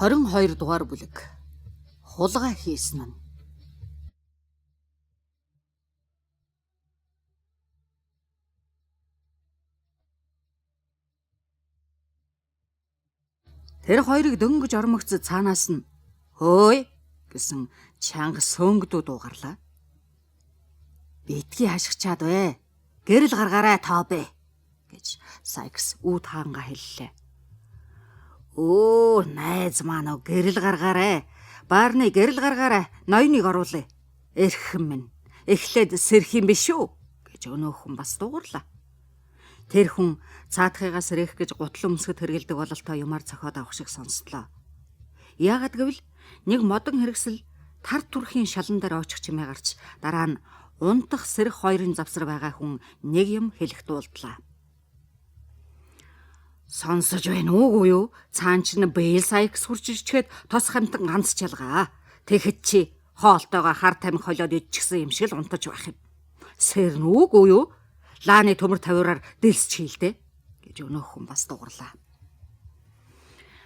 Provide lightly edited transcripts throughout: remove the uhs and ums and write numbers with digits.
22 дугаар бүлэг. Хулгай хийсэн нь. Тэр хоёрыг дөнгөж ормогц цаанаас нь "Хөөй" гэсэн чанга сөөнгдүүд угарлаа. "Битгий хашгичаад вэ. Гэрэл гаргаарай Тоби" гэж Сайкс үүд хаанга хэллээ. "Өө, найз маань уу, гэрэл гаргаарай. Баарны гэрэл гаргаарай. Ноёныг оруулъя. Эрхэм минь. Эхлээд сэрх юм биш үү?" гэж өнөөхөн бас дуугарлаа. Тэр хүн цаатахыгаас сэрэх гэж гутал өмсгөд хэргэлдэг бололтой юмар цохоод авах шиг сонслоо. Яагад гэвэл нэг модон хэрэгсэл тар түрхийн шалан дээр очих чимээ гарч дараа нь унтах сэрэх хоёрын завсар байгаа хүн нэг юм хэлэх дуулдлаа. "Сонсож байна уугүй юу? Цаан чинь Бэйл Сайкс хурж ичгээд тос хамтан ганц чалгаа. Тэгэхэд чи хоолтойгоо хар тамхи холиод идчихсэн юм шиг л унтаж байх юм. Сэр нүггүй юу? Лааны төмөр тавиураар дэлсч хийлдэ" гэж өнөөхөн бас дуугарлаа.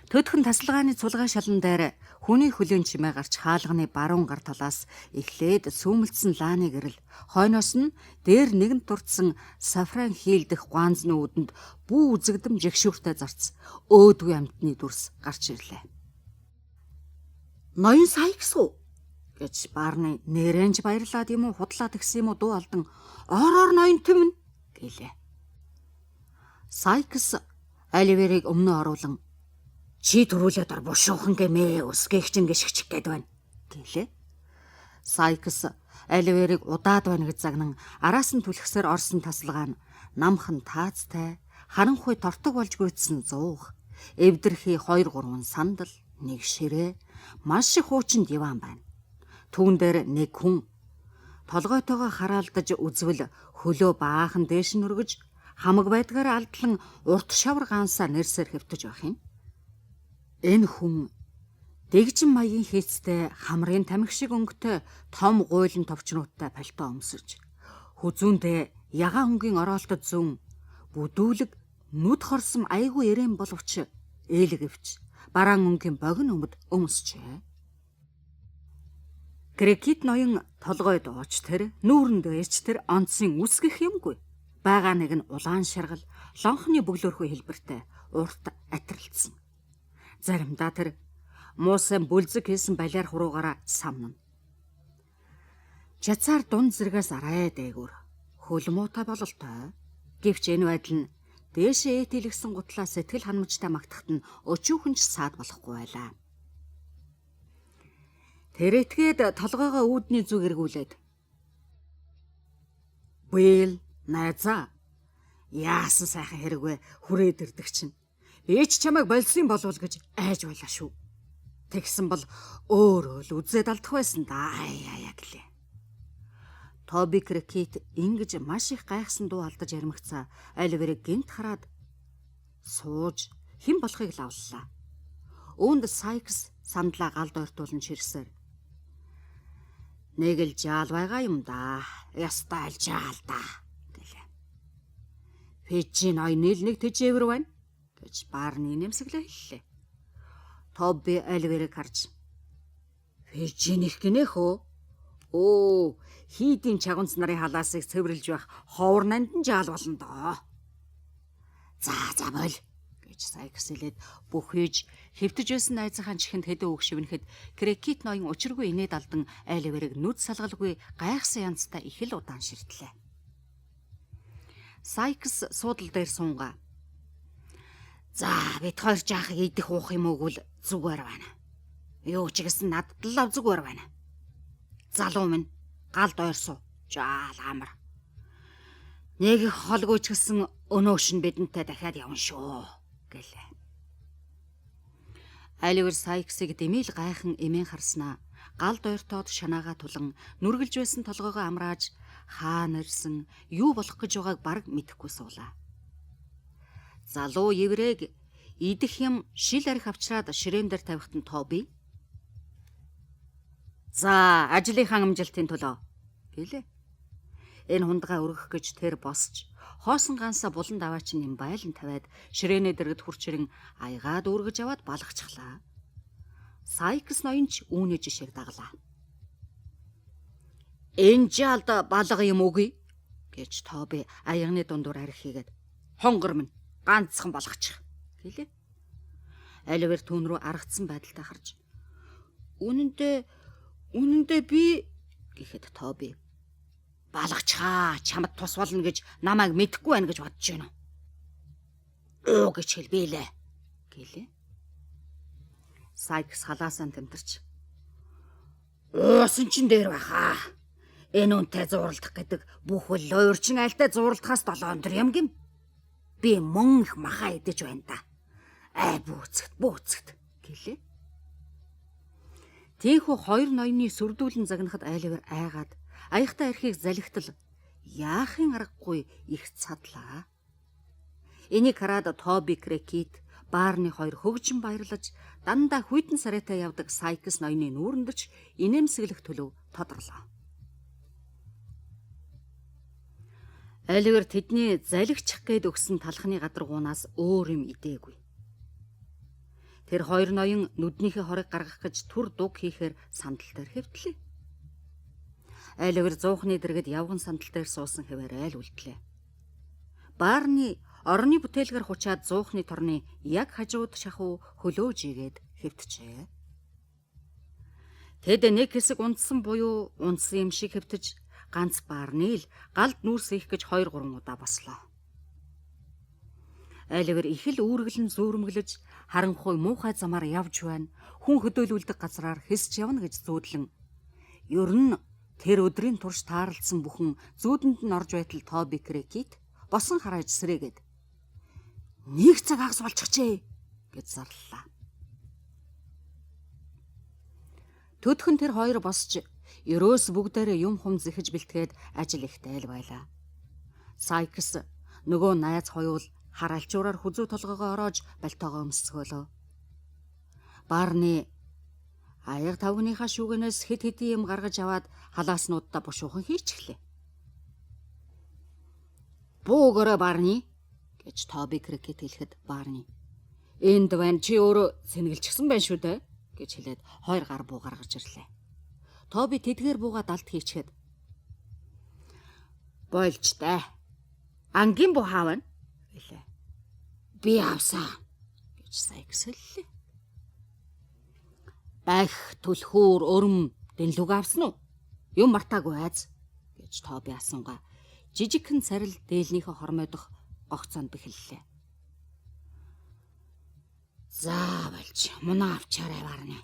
Төдхөн тасалгааны цулгаа шалан дээр хүний хөлийн чимээ гарч хаалганы баруун гар талаас эхлээд сүүмэлдсэн лааны гэрэл, хойноос нь дээр нэгэн дурдсан сафран хийлдэх гуанзны үүдэнд бүү үзэгдэм жигшүүртэй зарц өөдгүй амтны дүрс гарч ирлээ. "Ноён Сайкс уу?" гэж баарны нэрэнж баярлаад юм уу худлаад гисэн юм уу дуу алдан "Ороор ноён тэмнэ" гэлээ. Сайкс Оливерыг өмнө оруулан "Чи төрүүлээд ор бушуухан гэмээ өсгийх чинь гიშгчих гээд байна" гэлээ. Сайкс Оливерыг удаад байна гэж загнан араас нь түлхсээр орсон тасалгаа нь намхан таацтай харанхуй тортог болж гүйцсэн зуух, эвдэрхий 2-3 сандал, нэг ширээ, маш их хуучин диван байна. Түүн дээр нэг хүн толгойтойгоо хараалдаж үзвэл хөлөө баахан дээш нь өргөж хамаг байдгаараа алдлан урт шавар гаансаа нэрсээр хэвтэж байх юм. Энэ хүн дэгжин маягийн хийцтэй хамрын тамхи шиг өнгөтэй том гуйлан товчнуудтай пальто өмсөж хүзүүндээ ягаан өнгийн ороолтод зүүн бүдүүлэг нүд хорсон айгүй эрээн боловч ээлгэвч бараан өнгийн богино өмд өмсчээ. Крекит ноён толгой дооч тэр нүүрэн дээч тэр онцгийн үсгэх юмгүй. Бага нэг нь улаан шаргал лонхны бөглөөрхөө хэлбэртэй урт атрилдсан. Заримдаа тэр муусан бүлзэг хийсэн балиар хуруугаараа самна. Чацаар дунд зэрэгээс арай дээгүүр хөл муутай бололтой. Гэвч энэ байдал нь дээшээ итэлгсэн гутлаа сэтгэл ханамжтай магтахад нь өчүүхэн ч саад болохгүй байлаа. Тэр этгээд толгоогоо үүдний зүг эргүүлээд "Бэйл, найзаа. Яасан сайхан хэрэгвэ хүрээд ирдэг чинь. Би ч чамайг болсон болов гэж айж байлаа шүү. Тэгсэн бол өөрөө л үзээд алдах байсан да. Аяа гэлээ." Тоби Крекит ингэж маш их гайхсан дуу алдаж ярмагцаа Оливерыг гинт хараад сууж хэн болохыг лавллаа. Үүнд Сайкс сандлаа галд ойртуулан чирсээр "Нэг л жаал байгаа юм да. Ястай л жаал да" гэлээ. "Фижин ноён нэг тэжээвэр байна" гэж баарны нэмсэглээ хэллээ. Тоби Оливерыг харж "Фижин их гинэх үү? Оо, хийдийн чагунц нарын халаасыг цэвэрлж байх ховор нандин жаал болно доо." За боль" гэж Сайкс хэлээд бүх хийж хэвтэж байсан найзынхаа чихэнд хэдэн үг шивнэхэд Крекит ноён учиргүй инээд алдан Оливерыг нүд салгалгүй гайхсан янзтай их л удаан ширтлээ. Сайкс суудал дээр суунгаа. "За, бид хоёр жаахыг идэх уух юм уу гэл зүгээр байна. Юу ч гэсэн надад л зүгээр байна. Залуу минь галд ойрсуу. Жаал амар. Нэг их холгүй ч гэсэн өнөөш нь бидэнтэй дахиад явна шүү" гэлээ. Оливер Сайксыг дэмийл гайхан эмээн харснаа галд ойртоод шанаагаа тулан нүргэлж байсан толгоогоо амрааж хаана ирсэн юу болох гэж байгааг бараг мэдэхгүй суулаа. Залуу еврейг идэх юм шил арх авчраад ширээн дээр тавихт нь Тоби "За, ажлынхаа амжилтын төлөө" гэлээ. Энэ хундгаа өргөх гэж тэр босч хоосон ганцаа булан даваачин юм байлан тавиад ширээнэ дэргэд хурч ирэн аягаад үргэж аваад балгачглаа. Сайкс ноёнч үүний жишээг даглаа. Энэ жалд балга юм үгүй гэж Тоби аягны дундуур арх хийгээд хонгор минь ганцхан болгочих гэлээ. Оливер түүн рүү аргацсан байдалтай харж үнэндээ би гэхэд Тоби балгачаа чамд тус болно гэж намайг мэдэхгүй байна гэж бодож байна. Оо гэж хэлбэлээ гэлээ. Сайкс халаасаа тэмтэрч уусан чин дээр байхаа. Энэ үнтэй зууралдах гэдэг бүхэл уурчин айлтай зууралдахаас 7 өндөр юм гим. Би мөн их махаа идэж байна да. Ай бүүцэгт гэлээ. Тийхүү хоёр ноёны сүрдүүлэн загнахад Оливер айгаад аяхтай архийг залхитал яахын аргагүй их цадлаа. Энийг хараад Тоби Крекит Барни хоёр хөгжин баярлаж дандаа хүйтэн сарайтай явдаг Сайкс ноёны нүүрэндэрч инээмсэглэх төлөв тодорлоо. Оливер тэдний залхичих гээд өгсөн талхны гадаргуунаас өөр юм идээгүй. Тэр хоёр ноён нүднийхээ хорыг гаргах гэж түр дуг хийхээр сандал дээр хэвтлээ. Оливер зуухны дэргэд явган сандал дээр суусан хэвээр айл үлдлээ. Барни орны бүтээлгээр хучаад зуухны торны яг хажууд шахуу хөлөөж игээд хэвтжээ. Тэд нэг хэсэг унтсан буюу унтсан юм шиг хэвтэж ганц Барни л галд нүүрсэх гэж 2-3 удаа бослоо. Оливер их л үүргэлэн зүүрмэглэж харанхуй муухай замаар явж байна. Хүн хөдөөлүүлдэг газраар хэсч явна гэж зүүдлэн. Ер нь тэр өдрийн турш таарлцсан бүхэн зүүдэнд нь орж байтал Тоби Крекит босон харааж сэрээгээд нэг цаг хагас болчихжээ гэж зарлалаа. Төдхөн тэр хоёр босч ерөөс бүгдээрээ юм хум зэхэж бэлтгээд ажил ихтэй л байлаа. Сайкс нөгөө найз хоёул хараалчуураар хүзүү толгоогоо ороож балтоогоо өмсгөөлөө. Барни аяг тавгныхаа шүүгэнээс хэд хэдийн юм гаргаж аваад халааснуудаа бушуухан хийчихлээ. Буугаараа Барни гэж Тоби Крекит хэлэхэд Барни энд байна чи өөрөө сэнгэлчихсэн байх шүү дээ гэж хэлээд 2 гар буу гаргаж ирлээ. Тоби тэдгээр бууга далд хийчихэд бойлж таа. Ангийн буу хаавна гэлээ. Би авсаа гэж Сайкс хэллээ. Бах түлхүүр өрөм дэнлүг авсан уу? Юм мартаагүй айз гэж Тоби асуунгаа жижигхэн царил дээлнийхээ хормойдох огцоонд бэхэллээ. Заавалж мунаа авчаарай Барни.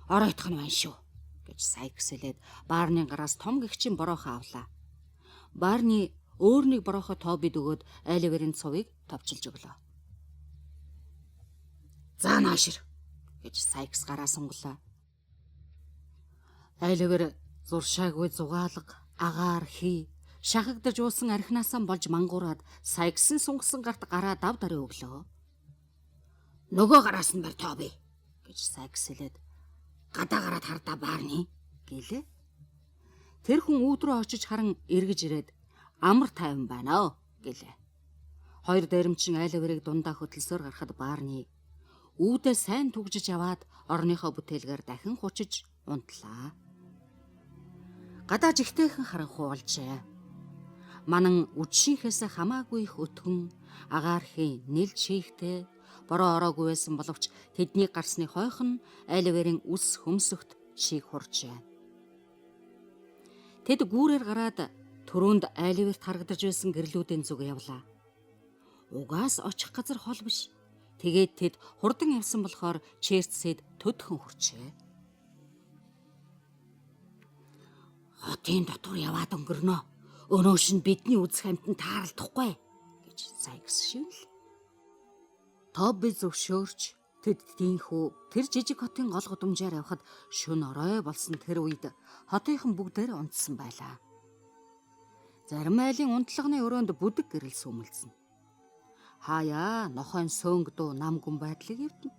Оройтох нь байна шүү гэж Сайкс хэлээд Барны гараас том гихчийн бороохоо авлаа. Барни өөрнийг бороохоо Тобид өгөөд Оливерийн цувыг товчилж өглөө. За наашир гэж Сайкс гараа сунглаа. Оливер зуршаагүй зугаалга, агаар хий, шахагдаж уусан архинаасаа болж мангуураад Сайксын сунгасан гарт гараа дав дараа өглөө. Нөгөө гараас нь бар Тоби гэж Сайкс хэлээд гадаа гараад хардаа Барни гэлээ. Тэр хүн өөдрөө очиж харан эргэж ирээд амар тайван байна гэлээ. Хоёр дээрэмчин Оливерийг дундаа хөтлсөөр гарахад Барни үүдээ сайн түгжиж аваад орныхоо бүтээлгээр дахин хучиж унтлаа. Гадаа жигтэйхэн харанхуй болжээ. Манан үдшийнхээс хамаагүй их өтгөн агаархийн нэл чийхтэй бороо ороогүй байсан боловч тэдний гарсны хойхон Оливерийн үс хөмсөгт чийг хуржээ. Тэд гүүрээр гараад түрүүнд Оливерт харагдаж байсан гэрлүүдийн зүг явлаа. Угаас очих газар хол биш. Тэгээд тэд хурдан явсан болохоор Черцэд төдхөн хүрчээ. Хотын дотор яваад өнгөрнөө. Өнөөш нь бидний үзэх амьтан тааралдахгүй гэж Сайкс шивнэл. Тоби зөвшөөрч тэд тийхүү тэр жижиг хотын гол гудамжаар явхад шөнө орой болсон тэр үед хотынхан бүгдээр унтсан байлаа. Зарим айлын унтлагын өрөөнд бүдэг гэрэл сүмэлсэн. Хаяа нохойн сөөнгдөө нам гүн байдлыг эвдэн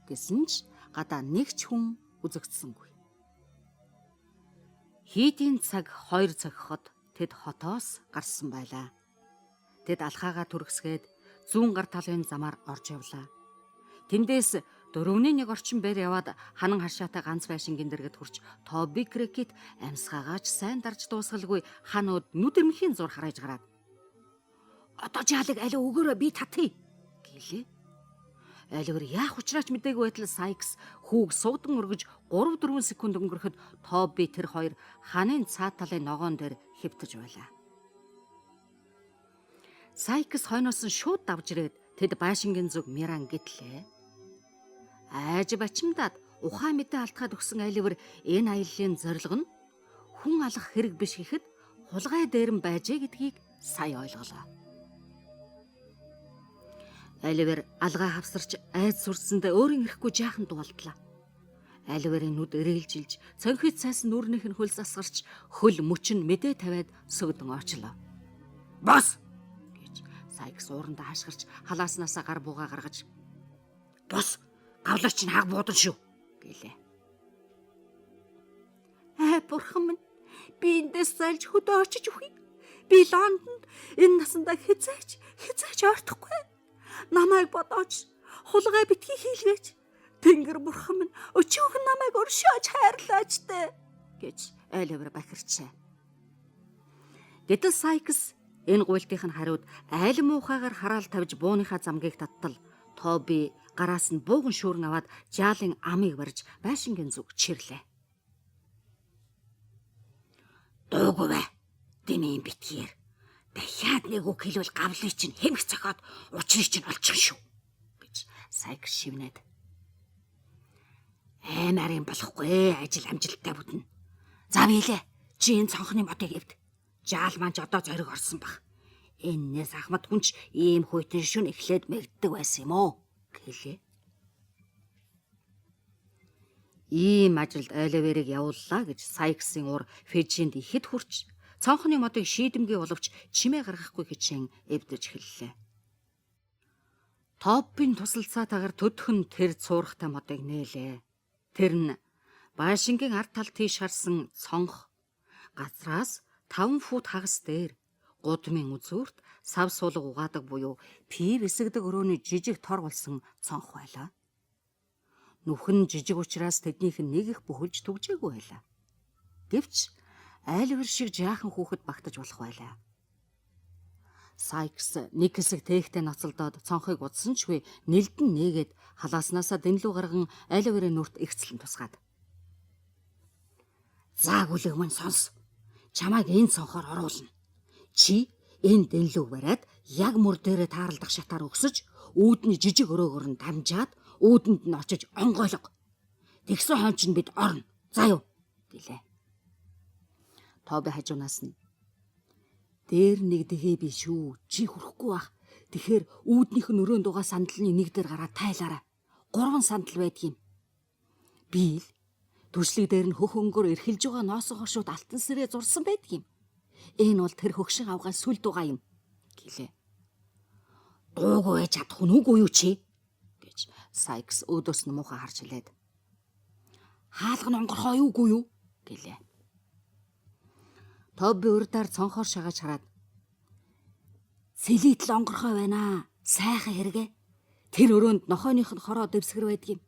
гэсэн ч гадаа нэг ч хүн үзэгдсэнгүй. Хийдийн цаг 2 цагхад тэд хотоос гарсан байлаа. Тэд алхаагаа түргсгээд зүүн гар талын замаар орж явлаа. Тэндээс 4-ний 1 орчим бээр яваад ханан хашаатай ганц байшингийн дэргэд хүрч Тоби Крекит амьсгаагач сайн дарж дуусгалгүй ханууд нүд эмхийн зур хараж гараад "Одоо жаалыг аль өгөөрэй би татъя" гэлээ. Айлгэр яах учраач мэдээгүй байтал Сайкс хүүг суудан өргөж 3-4 секунд өнгөрөхөд Тоби тэр хоёр ханын цаа талын ногоон дээр хэвтэж байлаа. Сайкс хойноос нь шууд давж ирээд тэд байшингийн зүг Миран гэтлээ. Айж бачимдаад ухаан мэдээ алдахад өгсөн айлгэр энэ аяллаа зорилго нь хүн алах хэрэг биш гэхэд хулгай дээрэн байжээ гэдгийг сая ойлголоо. Айлвэр алгаа хавсарч айд сүрсэндээ өөрийн ирэхгүй жаахан дуулдлаа. Айлвэрийн нүд эргэлжилж, цонхид цайсан нүрнийх нь хөл засгарч, хөл мөчн мэдээ тавиад сөгдөн очлоо. "Бос!" гэж Сайкс уурандаа хашгирч халааснасаа гар буугаа гаргаж "Бос! Гавлаач нь хаг буудан шүү" гэлээ. Бурхан минь, би эндээс зайлж хөдөө очиж үхий. Би Лондонд энэ насандаа хизээч ойртохгүй. Намайг бодооч, хулгай битгий хийлгээч. Тэнгэр бурхан минь, өчөөхөн намайг өршөөж хайрлаач дээ гэж айлвар бахирчээ. Гэтэл Сайкс энэ гуйлтын хариуд айл муухайгаар хараал тавьж бууныхаа замгийг таттал Тоби гараас нь бууган шүүрэн аваад жаалын амыг барьж байшингийн зүг чирлээ. "Дуугүй бай. Дэмийн битгээр дахиад нэг үг хэлвэл гавлыг чинь хэмх цохоод учрыг чинь олчих шүү" гэж Сайкс шивнээд. "Аймарын болохгүй ажил амжилттай бүтнэ. За биелээ. Чи энэ цонхны мотыг эвд. Жаал маань ч одоо зориг орсон баг. Эннээс ахмад хүнч ийм хуйтан шүн эхлээд мэгддэг байсан юм уу?" гэлээ. Ийм ажилд айлвэрийг явууллаа гэж Сайксын уур Фежинд ихэд хүрч цонхны модыг шийдэмгүй боловч чимээ гаргахгүй хичээн эвдэж эхэллээ. Топын тусалцаатаагаар төдхөн тэр цуурхтай модыг нээлээ. Тэр нь байшингийн ард талд тийш харсан цонх, газраас 5 фут хагас дээр гудмын үзүүрт сав суулга угаадаг буюу пив эсэгдэг өрөөний жижиг тор болсон цонх байлаа. Нүхэн жижиг учраас тэднийх нь нэг их бүхэлж түгжээгүй байлаа. Гэвч айлвар шиг жаахан хүүхэд багтаж болох байлаа. Сайкс нэг хэсэг тээгтээ ноцолдоод цонхыг удсан ч үгүй нэлдэн нээгээд халааснасаа дэнлүү гарган айлварын нүрт ихцлэн тусгаад. "За гүлэг мань сонс. Чамайг энэ цонхоор оруулна. Чи энэ дэнлүүг бариад яг мөр дээрээ тааралдах шатаар өгсөж, үүдний жижиг өрөөгөр нь дамжаад үүдэнд нь очиж онгойлго. Тэгсэн хойч нь бид орно. За юу?" гэлээ. Тоби хажуунаас нь "Дээр нэг дэхээ би шүү. Чи хүрэхгүй бах. Тэгэхээр үүднийх нь өрөөнд угаа сандалны нэг дээр гараад тайлаарай. 3 сандал байдгийм. Би л түшлэг дээр нь хөх өнгөөр эрхэлж байгаа ноосоо хошууд алтан сэрээ зурсан байдгийм. Энэ бол тэр хөгшин авгай сүлд байгаа юм" гэлээ. "Дуугүй байж чадах нүг юу чи?" гэж Сайкс өөдөөс нь муухай харж хэлээд. "Хаалга нь онгорхоо юугүй юу?" гэлээ. Тоби урдаар цонхоор шагааж хараад "Сэлитл онгорхой байна. Сайхан хэрэгэ. Тэр өрөөнд нохойных нь хороо дэвсгэр байдгийм.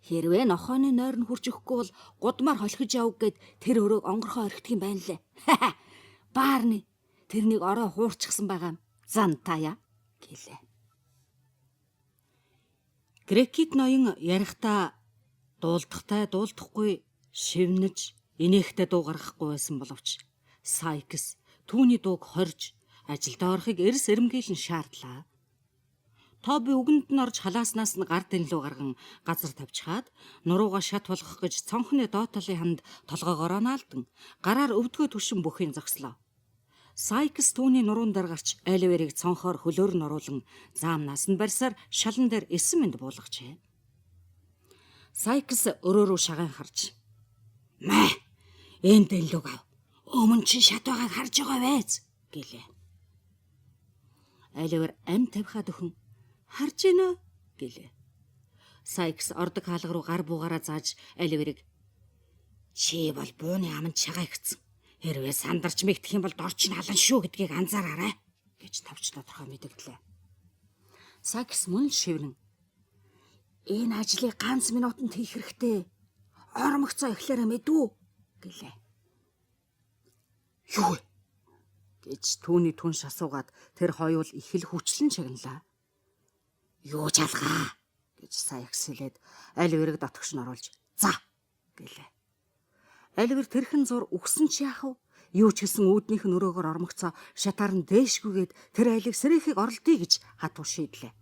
Хэрвээ нохойны нойр нь хурж өгөхгүй бол гудмаар холхиж явг гэд тэр өрөөг онгорхоо орхидг юм байна лээ. Баарны тэрнийг орой хуурчихсан байгаа юм. Зантая" гэлээ. Крекит ноён ярихдаа дуулдахтай дуулдахгүй шивнэж инээхтэй дуу гаргахгүй байсан боловч Сайкс түүний дууг хорж ажилдаа орохыг эрс эрэмгийлэн шаардлаа. Тоби үгэнд нь орж халааснаас нь гар дэнлүү гарган газар тавьчихад нурууга шат болгох гэж цонхны доод талын ханд толгоогоор наалдан гараар өвдгөө түшин бүхийн зогслоо. Сайкс түүний нуруун дээр гарч айлвэрийг цонхоор хөлөөр нь оруулан заамнаас нь барьсаар шалан дээр 9 минут буулгажээ. Сайкс өрөө рүү шагаан харж "Мэ, энэ дэнлүүг ав. Өмнө чи шат байгааг харж байгаа байз" гэлээ. Айлвэр ам тавихад өхөн "Харж гинэ" гэлээ. Сайкс ордог хаалга руу гар буугаараа зааж айлвэрийг "Чи бол бууны аманд шагаа ихсэн. Хэрвээ сандарч мэгдэх юм бол дорч нь халан шүү гэдгийг анзаараарай" гэж тавч тодорхой мэдэгдлээ. Сайкс мөн шивнэн Энэ ажлыг ганц минутанд хийх хэрэгтэй. Ормогцоо эхлээрэ мэдвүү гэлээ. Юу вэ? Гэж түүний түнш асуугаад тэр хоёул их л хүчлэн чагналаа. Юу жалгаа гэж Сайкс хэлээд Оливерыг дотгош нь оруулж за гэлээ. Оливер тэрхэн зур үгсэн ч яах вэ? Юу ч гэсэн үүднийх нь өрөөгөр ормогцоо шатаар нь дээшгүйгээд тэр айлыг сэрэхийг оролдъё гэж хатуу шийдлээ.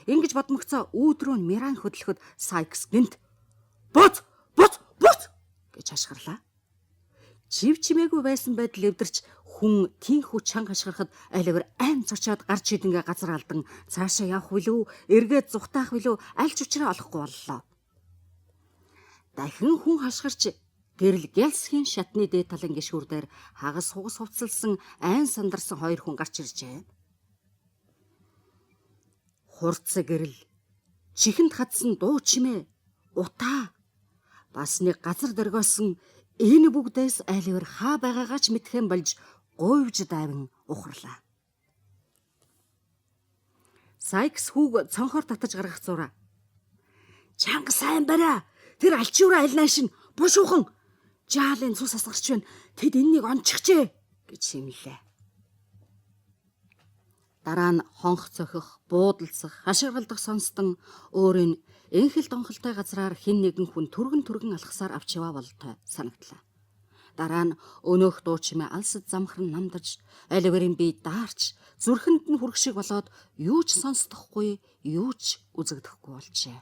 Ингэж бодмогцоо үүд рүү Миран хөдлөхөд Сайкс гинт буц гэж хашгирлаа. Жив чимээгүй байсан байдал эвдэрч хүн тийхүү чанга хашгирахад Оливер айн цочоод гарч идэнгээ газар алдан цаашаа явах билүү, эргээд зүхтаах билүү аль ч учраа олохгүй боллоо. Дахин хүн хашгирч гэрэл Гялсхийн шатны дээд талын гишүүр дээр хагас хугас хувцалсан айн сандарсан хоёр хүн гарч иржээ. Хурц гэрэл, чихэнд хатсан дуу чимээ, утаа бас нэг газар дөргөөсөн энэ бүгдээс Оливер хаа байгаагаа ч мэдхэн болж гуйвж дайван ухарлаа. Сайкс хүүг цонхоор татаж гаргах зураа. Чанга сайн бариа. Тэр алчуураа альнаашин бушуухан жаалын цус асгарч байна. Тэд энэнийг ончихжээ гэж шимлээ. Дараа нь хонх цохих, буудалцах, хашгиргалдах сонстон өөрийн энхэл донхолтой газраар хэн нэгэн хүн түргэн алхасаар авч яваа болтой санагдлаа. Дараа нь өнөөх дуу чимээ алсад замхран намдаж, Оливерийн бие даарч, зүрхэнд нь хүрх шиг болоод юу ч сонсдохгүй, юу ч үзэгдэхгүй болжээ.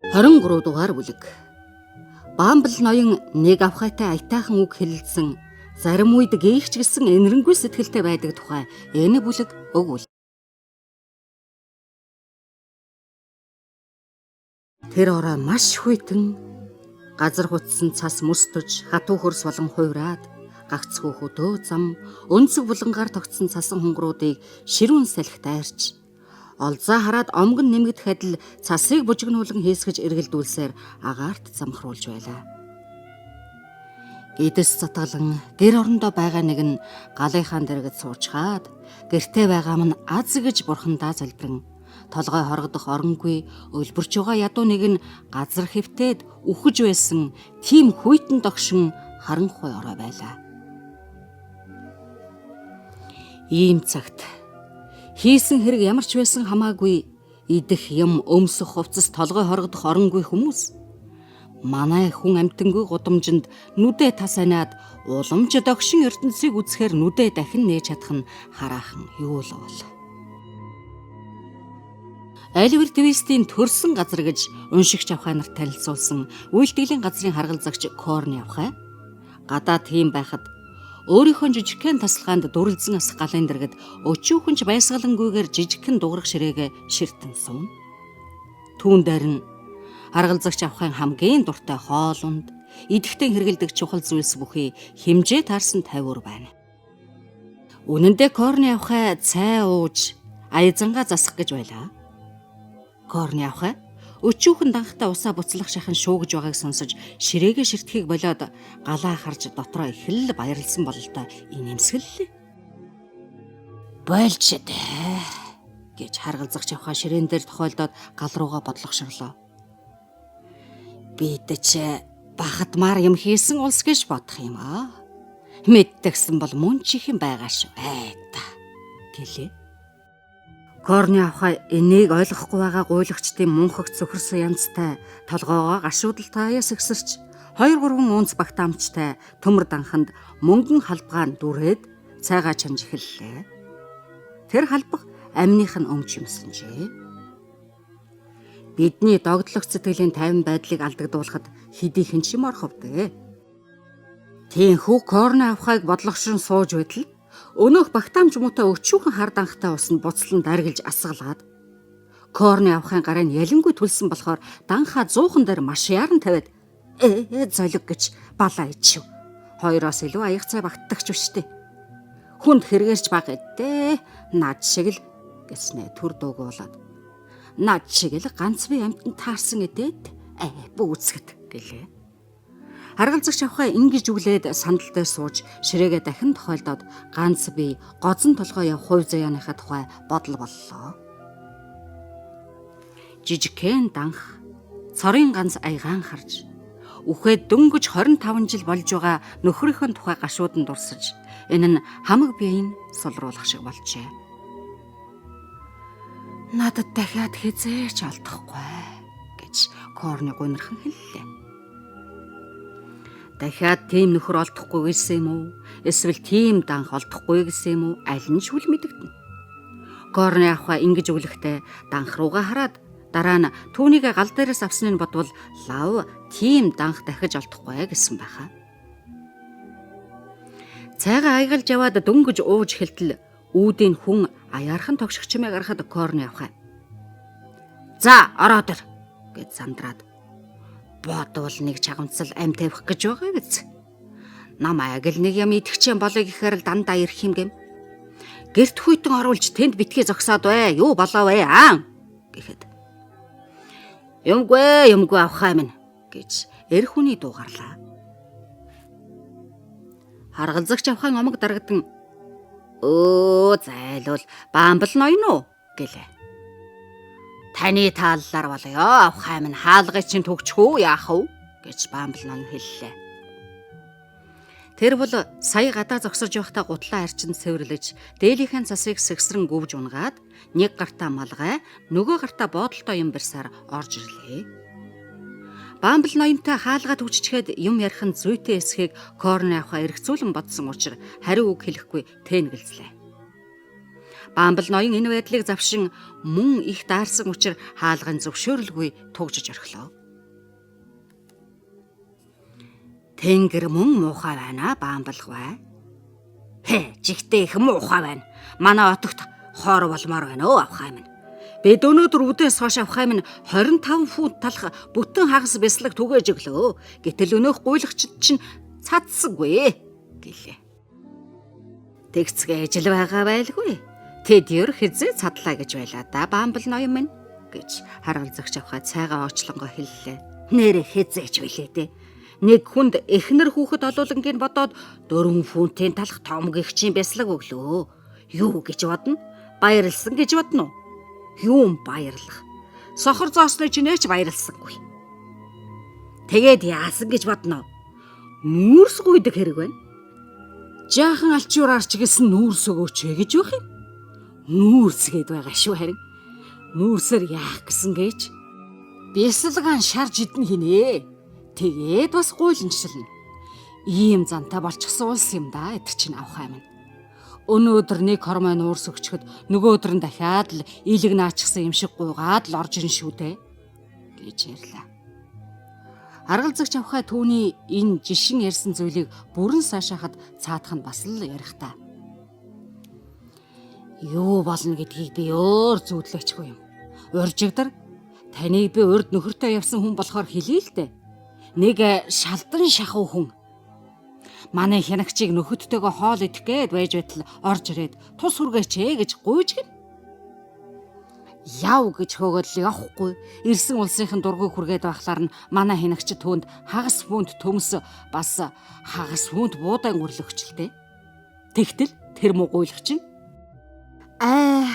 Хорин 3 дугаар бүлэг. Бамбл ноён нэг авхайтай аятайхан үг хэлэлцэн зарим үед гээгч гисэн энэрэнгүй сэтгэлтэй байдаг тухай энэ бүлэг өгвөл. Тэр орой маш хүйтэн газар хутсан цас мөстөж хатуу хөрс болон хуйраад гагцхүү хөдөө зам өнцөг булангаар тогтсон цасан хонгоруудыг ширүүн салхит айрч олзаа хараад омгон нэмэгдэх адил цасыг бужигнуулан хийсгэж эргэлдүүлсээр агаарт замхруулж байлаа. Эдэс затгалан гэр орондоо байгаа нэг нь галынхаан дэргэд суучгаад гэртээ байгаа мань аз гэж бурхандаа залбирэн толгой хоргодох оронгүй өлбөрч байгаа ядуу нэг нь газар хэвтээд үхэж байсан тийм хүйтэн догшин харанхуй орой байлаа. Ийм цагт хийсэн хэрэг ямар ч байсан хамаагүй идэх юм өмсөх хувцас толгой хоргодох оронгүй хүмүүс манай хүн амтангүй гудамжинд нүдэ тас аниад уламж догшин ертөнцийг үзэхээр нүдэ дахин нээж чадах нь хараахан юу л бол. Оливер Твистийн төрсөн газар гэж уншигч авхай нарт танилцуулсан үйлдвэрлэлийн газрын харгалзагч Корни авхай гадаа тийм байхад өөрийнхөө жижигхэн тасалгаанд дүрлзэн асах галын дэргэд өчүүхэн ч байсгалангүйгээр жижигхэн дуурах ширээгээ ширтэн сууна. Түүн дээр нь харгалзагч авахын хамгийн дуртай хоолунд идэвхтэй хэрэгэлдэг чухал зүйлс бүхий хэмжээ таарсан тавиур байна. Үнэн дээр Корни авахай цай ууж аязангаа засах гэж байлаа. Корни авахай өчүүхэн данхтай усаа буцлах шахан шуугж байгааг сонсож ширээгээ ширтгэхийг болоод галаа харж дотроо их л баярлсан бололтой инээмсэглээ. Бойлч дээ гэж харгалзагч авахаа ширээн дээр тохиолдоод гал руугаа бодлогошрлоо. Бидч бахадмаар юм хийсэн улс гэж бодох юм аа. Мэддэгсэн бол мөн чихэн байгаа шүү айта гэлээ. Корни авахай энийг ойлгохгүй байгаа гуйлагчдын мунхагт цөхөрсөн янзтай толгоогоо гашуудал таяас ихсэрч 2-3 унц багтаамжтай төмөр данханд мөнгөн халбгаан дүрээд цайгаа чанж эхэллээ. Тэр халбах амных нь өмч юмсанжээ. Бидний догдлох сэтгэлийн тайван байдлыг алдагдуулахад хэдийнхэн ч юм орховдээ. Тийхүү Корни авахайг бодлогошин сууж байтал өнөөх багтаамж муутай өчүүхэн хар данхтай усанд буцлан даргилж асгалаад Корни авахын гарыг ялингүй түлсэн болохоор данхаа зуухан дээр маш яран тавиад золиг гэж балаа ичв. 2-оос илүү аяг цай багтдагч биштэй. Хүнд хэрэгэрч баг эдээ над шиг л гэснэ төр дуугуулаад. Наад шиг л ганц би амтнд таарсан эдээд бүүцгэд гэлээ. Харгалзагч авхай ингэж үглээд сандал дээр сууж ширээгээ дахин тохиолдоод ганц би гозон толгой явах хувь заяаныхаа тухай бодол боллоо. Жижигхэн данх цорын ганц аягаан харж үхээд дөнгөж 25 жил болж байгаа нөхрийнхөө тухай гашуудан дурсаж энэ нь хамаг биеийн сулруулах шиг болжээ. Надад дахиад хизээч алдахгүй гэж Корни гунирхан хэллээ. Дахиад тийм нөхөр олдохгүй гэсэн юм уу? Эсвэл тийм данх олдохгүй гэсэн юм уу? Аль нь ч үл мэдэгдэнэ. Корни авхаа ингэж өглөхдөө данх руугаа хараад дараа нь түүнийг гал дээрээс авсныг бодвол лав тийм данх дахиж олдохгүй гэсэн байхаа. Цайгаа айгалж яваад дөнгөж ууж хэлтэл үүдийн хүн аяархан тогших чимээ гарахад Корни авхаа. За ороод ир гэж сандраад бодвол нэг чагамцал ам тавих гэж байгаа биз. Намайг л нэг юм идэгчэн болоо гэхээр л дандаа ирэх юм гэм. Гэрт хүйтэн оруулж тэнд битгий зогсоод бай. Юу болоо вэ аа гэхэд. Юмгүй авхаа минь гэж эр хүний дуугарлаа. Харгалзагч авхайн омог дарагдан зайлвал баамбал ноён уу гэлээ. Таны тааллаар болоё авхай минь хаалгыг чинь төгчхүү яах вэ гэж баамбал ноён хэллээ. Тэр бол сая гадаа зогсож байхдаа гутлаа арчин цэвэрлэж дээлийнхэн цасыг сэгсрэн гүвж унгаад нэг гартаа малгай нөгөө гартаа боодолтой юм барьсаар орж ирлээ. Баамбал ноёнтой хаалгаа төгччихэд юм ярих нь зүйтэй эсхийг Корни авхаа эргцүүлэн бодсон учраас хариу үг хэлэхгүй тэнэгэлзлээ. Баамбал ноён энэ байдлыг завшин мөн их даарсан учраас хаалгын зөвшөөрөлгүй тугжиж орхилоо. Тэнгэр мөн муухай байна баамбалгүй. Жигтэй их муухай байна. Манай отогт хоор болмоор байна авхай минь. Бид өнөөдөр үдээс хойш авхай минь 25 фут талах бүтэн хагас бяслаг түгээж өглөө. Гэтэл өнөөх гуйлагчд чинь цадсангүй гэлээ. Тэгцгээ ижил байгаа байлгүй. Тэд ер хизээ цадлаа гэж байлаа да баамбал ноён минь гэж харгалзагч авхай цайгаа очлонгоо хэллээ. Нэрэ хизээч билээ дээ. Нэг хүнд эхнэр хүүхэд олуулангийг бодоод 4 фунтын талах том гихчийн бяслаг өглөө. Юу гэж бодно? Баярлсан гэж бодно уу? Юум баярлах? Сохор зоосны чинээч баярлсангүй. Тэгээд яасан гэж бодно? Нүүрс гуйдаг хэрэг байна. Жаахан алчуур арч гэсэн нүүрс өгөөч гэж байх юм. Нүүрс гээд байгаа шүү харин. Нүүрсээр яах гэсэн гэж? Бясалгаан шарж идэн хийнэ. Тэгээд бас гуйланчлна. Ийм зантай болчихсон улс юм да эд чинь авхай минь. Өнөөдөр нэг хормой нуурс өгчөхөд нөгөөдөр нь дахиад л илэг наачсан юм шиг гуйгаад л орж ирнэ шүү дээ гэж ярьлаа. Харгалзагч авхай түүний энэ жишин ярьсан зүйлийг бүрэн сайшаахад цаадах нь бас л ярих та. Юу болно гэдгийг би өөр зүудлээчгүй юм. Уржигдар таныг би урд нөхөртэй явсан хүн болохоор хэлээ л дээ. Нэг шалдан шахуу хүн. Манай хянагчийг нөхөдтэйгөө хоол идэх гээд байж байтал орж ирээд тус хүргээч гэж гуйж гин. Яв гэж хөөгөл явахгүй. Ирсэн улсынхын дургүй хүргээд байхлаар нь манай хянагч түүнд хагас фунт төмс бас хагас фунт буудаан өрлөгчлээ. Тэгтэл тэр муу гуйлагч нь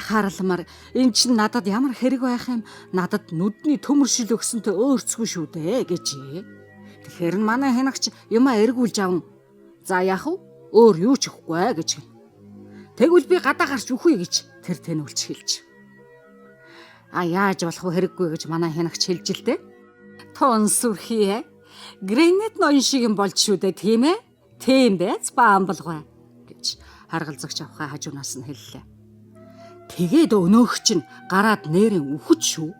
харалмар эн чинь надад ямар хэрэг байх юм? Надад нүдний төмөр шил өгсөнтэй өөрцгүй шүү дээ гэж. Тэгэхээр манай хянагч юмаа эргүүлж аван. За яах вэ? Өөр юу ч өгөхгүй гэж. Тэгвэл би гадаа гарч үхвэ гэж тэр тэнүүлж хэлж. Яаж болох вэ хэрэггүй гэж манай хянагч хэлж л дээ. Тон сүрхий. Гранит ноён шиг юм болж шүү дээ, тийм ээ? Тийм байц баамбалгүй гэж харгалзагч авхай хажуунаас нь хэллээ. Тэгээд өнөөх чинь гараад нэрэн үхэж шүү.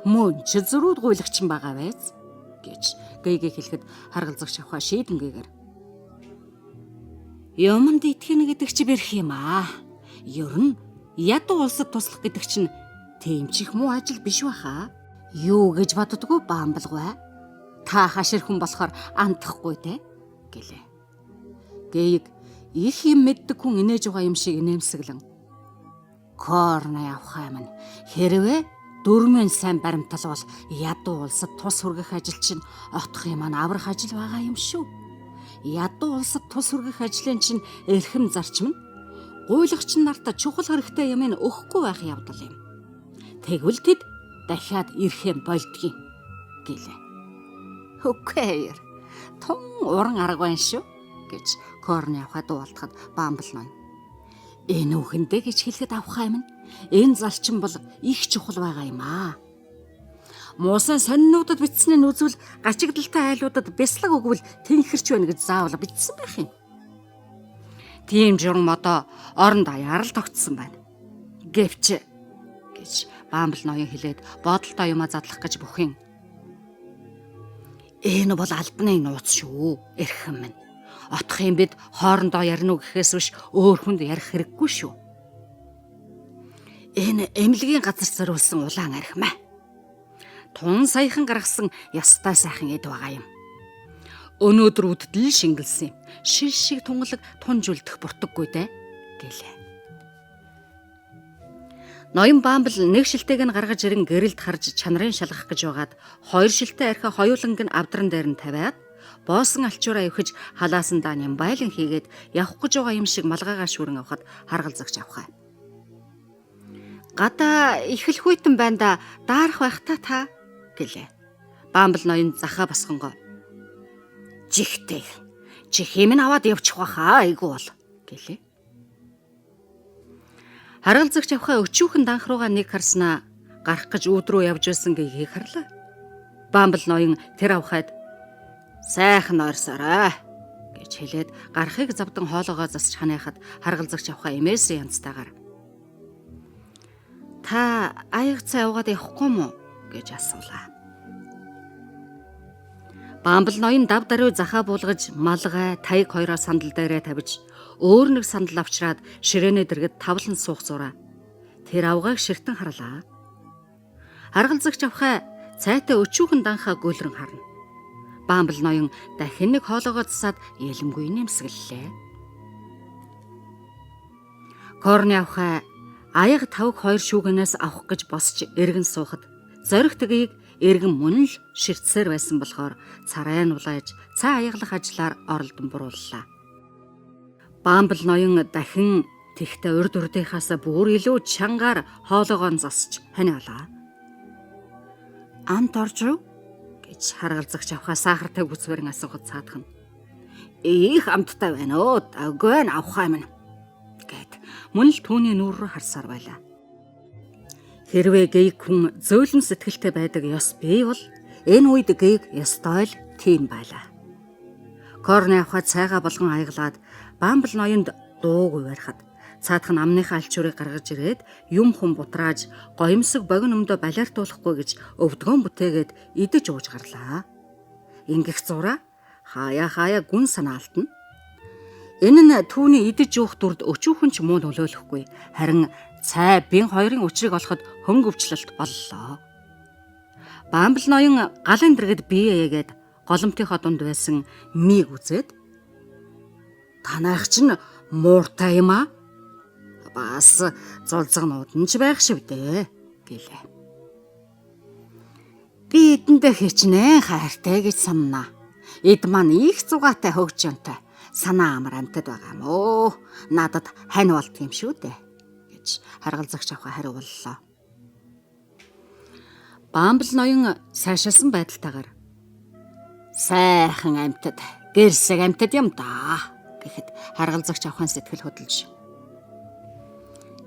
Мөн ч зөрүүд гуйлагч юм байгаа байц гэж гээгээ хэлэхэд харгалзагч авхай шийдэнгээгээр. Юмд итгэнэ гэдэг чи бэрх юм аа. Ер нь ядуу улсад туслах гэдэг чинь тийм ч их муу ажил биш баха. Юу гэж боддгоо баамбалгүй. Та хашир хүн болохоор андахгүй те гэлээ. Гээг их юм мэддэг хүн инээж байгаа юм шиг нэмсэглэн. Корни авхай минь хэрвээ Дөрмийн сайн баримтал бол ядуу улсад тус хүргэх ажил чинь отхын маань аврах ажил байгаа юм шүү. Ядуу улсад тус хүргэх ажлын чинь эрхэм зарчим нь гуйлагч нарт чухал хэрэгтэй юм өгөхгүй байх явдал юм. Тэгвэл тэд дахиад ирэхээ болдгийн гэлээ. Үгүй ээ. Тун уран арга байна шүү гэж Корни авахад дуулахад Бамбл ноён. Энэ үхэндээ гэж хэлэхэд авах юм. Энэ зарчим бол их чухал байгаа юм аа. Муусан сонинуудад бичснээ үзвэл гачигдaltaй айлуудад бяцлаг өгвөл тэнхэрч байна гэж заавал бичсэн байх юм. Тийм журам одоо орон даяар л тогтсон байна. Гэвч гэж Бамбл ноён хэлээд бодолтой юмаа задлах гэж бүхэн. Энэ бол албаны нууц шүү. Эрхэм минь. Отхын бид хоорондоо ярина уу гэхээс биш өөр хүнд ярих хэрэггүй шүү. Энэ эмнэлгийн газар зориулсан улаан архимаа. Тун саяхан гаргасан ястай сайхан эд байгаа юм. Өнөөдөр үддэл шингэлсэн юм. Шил шиг тунгалаг тунжулдах буртаггүй дээ гэлээ. Ноён Бамбл нэг шилтэйг нь гаргаж ирэн гэрэлд харж чанарын шалгах гэж байгаад хоёр шилтэй архиа хоёуланг нь авдран дээр нь тавиад боосон алчуураа өвхөж халаасан дааны байлан хийгээд явах гэж байгаа юм шиг малгайгаа шүүрэн авахад харгалзагч авхаа. Гадаа их л хүйтэн байна да даарах байх та гэлээ. Бамбл ноён захаа басхонгоо. Жигтэй. Чи хэмнэ аваад явчих واخа айгу бол гэлээ. Харгалзагч авхаа өчүүхэн данх руугаа нэг харснаа гарах гэж үүд рүү явж байсан гэгийг харлаа. Бамбл ноён тэр авхаад сайхан ойрсорой гэж хэлээд гарахыг завдан хоолоогоо засч ханаахад харгалзагч авхаа эмээсэн янзтайгаар та аяг цай уугаад явахгүй мó гэж асуулаа. Бамбл ноён дав даруй захаа буулгаж малгай таяг хоёроо сандал дээрээ тавьж өөр нэг сандал авчраад ширээний дэргэд тавлан суух зураа. Тэр авгааг ширтэн харлаа. Харгалзагч авхаа цайтай өчүүхэн данхаа гүйлрэн харна. Бамбл ноён дахин нэг хоолоогоо засаад ялэмгүй нэмсгэллээ. Корни авхаа аяг тавг хоёр шүүгэнээс авах гэж босч эргэн суухад зориг тгийг эргэн мөн л ширтсээр байсан болохоор царай нь улааж цаа аяглах ажлаар оролдон бурууллаа. Бамбл ноён дахин тэгтээ урд урдынхаас бүр илүү чангаар хоолоогоо засч ханиалаа. Амт орж гэж харгалзагч авхаа сахартай бүсвэрэн асуухад цаадах нь. Их амттай байна оо даггүй нь авах юм гэд мөн л түүний нүур рүү харсаар байлаа. Хэрвээ гейг хүн зөөлөн сэтгэлтэй байдаг ёс бий бол энэ үед гейг ёстой л тийм байлаа. Корни авхаа цайгаа болгон аяглаад Бамбл ноёнд дуугүй барихад цаадах нь амныхаа алчуурыг гаргаж ирээд юм хүм бутрааж гоёмсог богино өмдөө балиартуулахгүй гэж өвдгөн бүтээгээд идэж ууж гарлаа. Ингэх зураа хаяа гүн санаалтна. Энэ нь түүний идэж уух дүрд өчүүхэн ч муу нөлөөлөхгүй харин цай бин хоёрын учрыг олоход хөнгөвчлөлт боллоо. Бамбл ноён галын дэргэд биеэгээд голомтынхоо дунд байсан мийг үзээд танайх чинь мууртай юм аа. Бас зулзгнууд нь ч байх шив дээ гэлээ. Би эдэндээ хичнээн хайртай гэж санана. Эд маань их зугаатай хөгжөнтэй санаа амар амтад байгаа юм оо. Надад хань болт юм шүү дээ гэж харгалзагч авхаа хариуллаа. Бамбл ноён сайшаасан байдалтайгаар сайхан амтад гэрсэг амтад юм да гэхэд харгалзагч авхаан сэтгэл хөдлөж.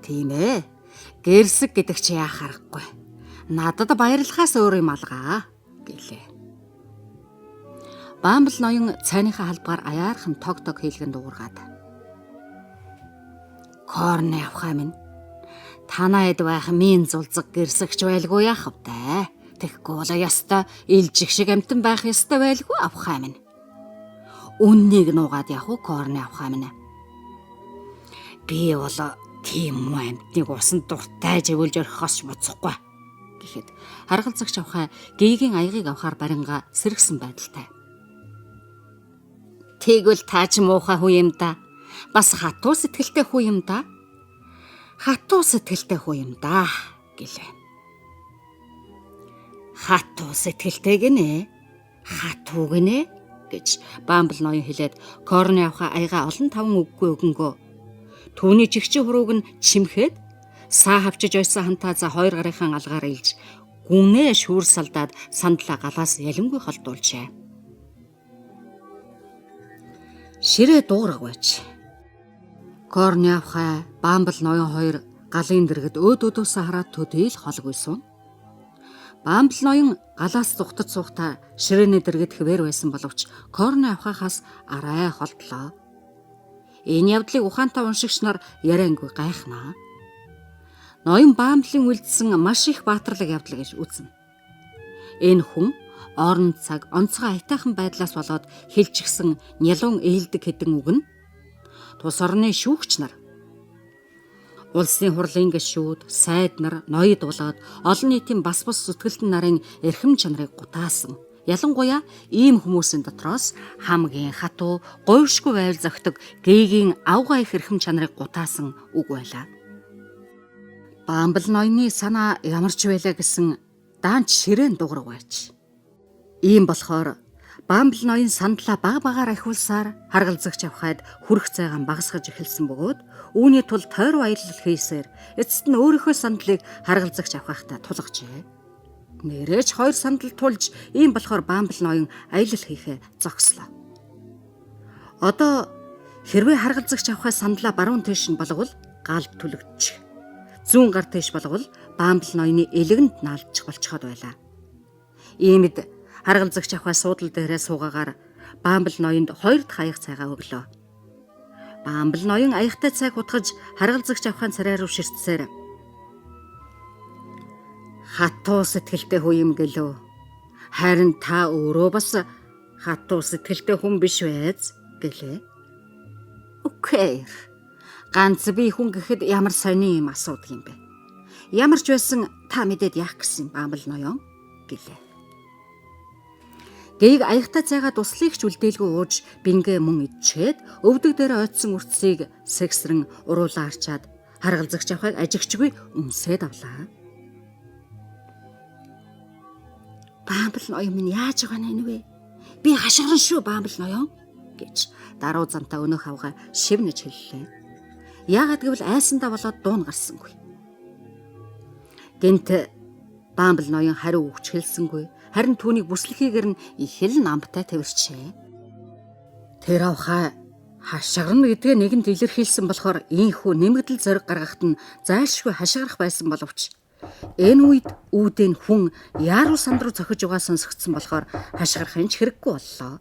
Тийм ээ. Гэрсэг гэдэг чи яах аргагүй. Надад баярлахаас өөр юм алгаа гэлээ. Бамбл ноён цайныхаа халбгаар аяархан тог хийлгэн дуугаргаад. Корни авхаа минь. Танаа эд байх минь зулзаг гэрсэгч байлгүй яах вэ? Тэгэхгүй бол яста илжих шиг амтан байх ёстой байлгүй авхаа минь. Үннийг нуугаад явах уу Корни авхаа минь. Би бол тийм муу амтныг усан дуртай живүүлж орхихоос буцахгүй гэхэд харгалзагч авхаа гейгийн аягийг авахар баринга сэргсэн байдалтай. Тэгвэл тааж муухай хүү юм да. Бас хатуу сэтгэлтэй хүү юм да. Хатуу сэтгэлтэй хүү юм да гэлээ. Хатуу сэтгэлтэй гинэ. Хатуу гинэ гэж Бамбл ноён хэлээд Корны авха аяга олон таван үггүй өгөнгөө. Түүний жигчийн хурууг нь чимхэд саа хавчиж ойсон хантаа за хоёр гарынхан алгаар илж гүнээ шүүр салдаад сандлаа галаас ялимгүй холдуулжээ. Ширээ дуурах байж. Корны авха Бамбл ноён хоёр галын дэргэд өөдөөдөөсөө хараад төдийл холгүй суун. Бамбл ноён галаас зүхтэж суухдаа ширээний дэргэд хэвээр байсан боловч Корны авхахаас арай холдлоо. Энэ явдлыг ухаантай уншигч нар яриангүй гайхнаа. Ноён Бамблын үлдсэн маш их баатарлаг явдал гэж үзнэ. Энэ хүн орон цаг онцгой аятайхан байдлаас болоод хэлчихсэн нялуун ээлдэг хэдэн үг нь тус орны шүүгч нар, улсын хурлын гишүүд, сайд нар, ноёд болоод олон нийтийн бас зүтгэлтэн нарын эрхэм чанарыг гутаасан. Ялангуяа ийм хүмүүсийн дотроос хамгийн хатуу, говьшгүй байвал зохидог гээгийн авгаа их эрхэм чанарыг гутаасан үг байлаа. Бамбл ноёны санаа ямар ч байлаа гэсэн даанч ширээн дуурах байж. Ийм болохоор Бамбл ноён сандлаа бага-багаар ахиулсаар харгалзагч авахад хүрх цайгаан багасгаж эхэлсэн бөгөөд үүний тул тойроо аялал хийсээр эцэст нь өөрийнхөө сандлыг харгалзагч авахтаа тулгажээ. Нэрэж хоёр сандал тулж ийм болохоор Бамбл ноён аялал хийхээ зогслоо. Одоо хэрвээ харгалзагч авахаа сандлаа баруун тийш нь болговол гал түлэгдчих. Зүүн гар тийш болговол Бамбл ноёны элэгэнд наалдчих болчиход байлаа. Иймд харгалзагч авахаа суудлал дээрээ суугаагаар Бамбл ноёнд хоёр дахь аяг цайгаа өглөө. Бамбл ноён аягтай цайг хутгаж харгалзагч авахын царай руу ширтсээр хатуу сэтгэлтэй хүү юм гэлөө. Харин та өөрөө бас хатуу сэтгэлтэй хүн биш байз гэлээ. Окей. Ганц би хүн гэхэд ямар сони юм асуудаг юм бэ? Ямар ч байсан та мэдээд яах гэсэн Бамбл ноён гэлээ. Гийг аягтай цайгаа туслахч үлдээлгүй ууж бингээ мөн идчихэд өвдөг дээр ойдсон үрцгийг сэгсрэн уруулаа арчаад харгалзагч авахыг ажигчгүй өмсөд авлаа. Бамбл ноён минь яаж байгаа нэ вэ? Би хашгиран шүү Бамбл ноён гэж даруй зантаа өнөөх авгаа шивнэж хэллээ. Яагаад гэвэл айсандаа болоод дуун гарсангүй. Гэнт Бамбл ноён хариу өгч хэлсэнгүй. Харин түүнийг бүслэхийгээр нь их л намтай тэрчээ. Тэр авахаа хашгирна гэдгээ нэгэнд илэрхийлсэн болохоор ийхүү нэмэгдэл зориг гаргахад нь зайлшгүй хашгирах байсан боловч энэ үед үүдэн хүн яаруу санд руу цохиж угаа сонсгдсон болохоор хашгирахын ч хэрэггүй боллоо.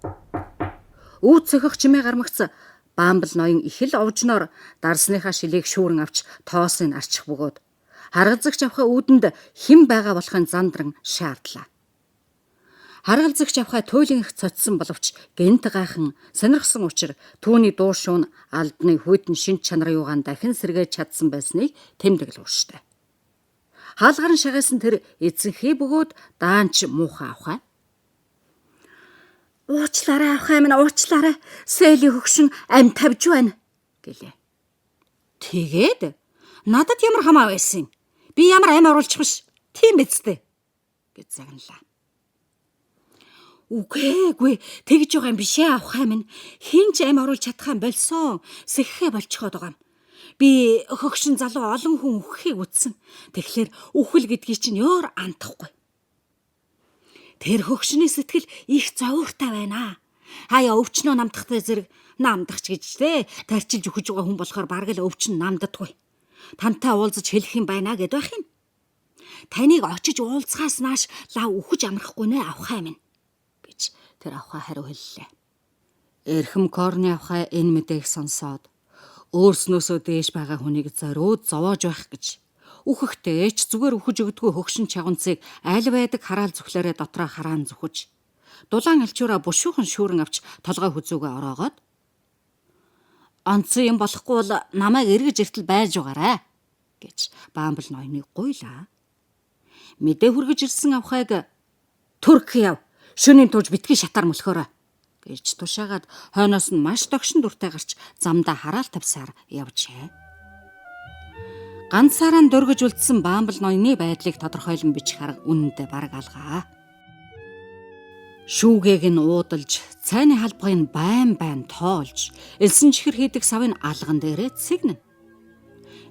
Үүд цохих чимээ гармагц Бамбл ноён их л овжноор дарсныхаа шилийг шүүрэн авч тоосыг арчих бөгөөд харгалзагч авахаа үүдэнд хэн байгаа болохын зандран шаардлаа. Харгалзагч авахаа туйлын их цоцсон боловч гэнт гайхан сонирхсан учраас түүний дуу шуун алдны хүйтэн шинж чанарын юугаан дахин сэргээж чадсан байсныг тэмдэглэв штэ. Хаалгарын шагасан тэр эзэнхий бөгөөд даанч муухай авахаа. Уучлаарай авахаа минь уучлаарай. Сэлийн хөгшин ам тавьж байна гэлээ. Тэгээд надад ямар хамаа байсан? Би ямар ам оруулчих биш. Тийм биз дээ гэж загналаа. Үгүй тэгж байгаа юм бишээ авахаа минь. Хинч ам оруулж чадхаа болсон. Сэххэ болчиход байгаа юм. Би хөгшин залуу олон хүн үхэхийг үтсэн. Тэгэхээр үхэл гэдгийг чинь ёор андахгүй. Тэр хөгшний сэтгэл их зовоортой байна. Хаяа өвчнөө намдахтай зэрэг намдахч гэж те тарчилж өгч байгаа хүн болохоор бараг л өвчин намддаггүй. Тантай уулзаж хэлэх юм байна гэд байх юм. Таныг очиж уулзахаас нааш лав үхэж амрахгүй нэ авахаа минь гэж тэр авахаа хариу хэллээ. Эрхэм Корны авахаа энэ мэдээг сонсоод өөрснөөсөө дээш байгаа хүнийг зориуд зовоож байх гэж үхэхдээ ч зүгээр үхэж өгдөггүй хөгшин чагунцыг аль байдаг хараал зүхлээрээ дотроо хараан зүхэж дулаан алчуураа бушуухан шүүрэн авч толгой хүзүүгээ ороогоод онцсон юм болохгүй бол намайг эргэж иртэл байж байгаарай гэж Бамбл ноёныг гуйлаа. Мэдээ хүргэж ирсэн авахайг Турк яв шөнийн тууж битгий шатаар мөлхөөрэй гэж тушаагаад хойноос нь маш догшин дүртэй гарч замдаа хараал тавьсаар явжээ. Ганцаараа дөргиж үлдсэн Бамбал ноёны байдлыг тодорхойлон бичих арга үнэндээ бараг алгаа. Шүүгээг нь уудалж, цайны халбагыг байн тоолж, элсэн чихэр хийдэг савын алган дээрээ цэгнэ.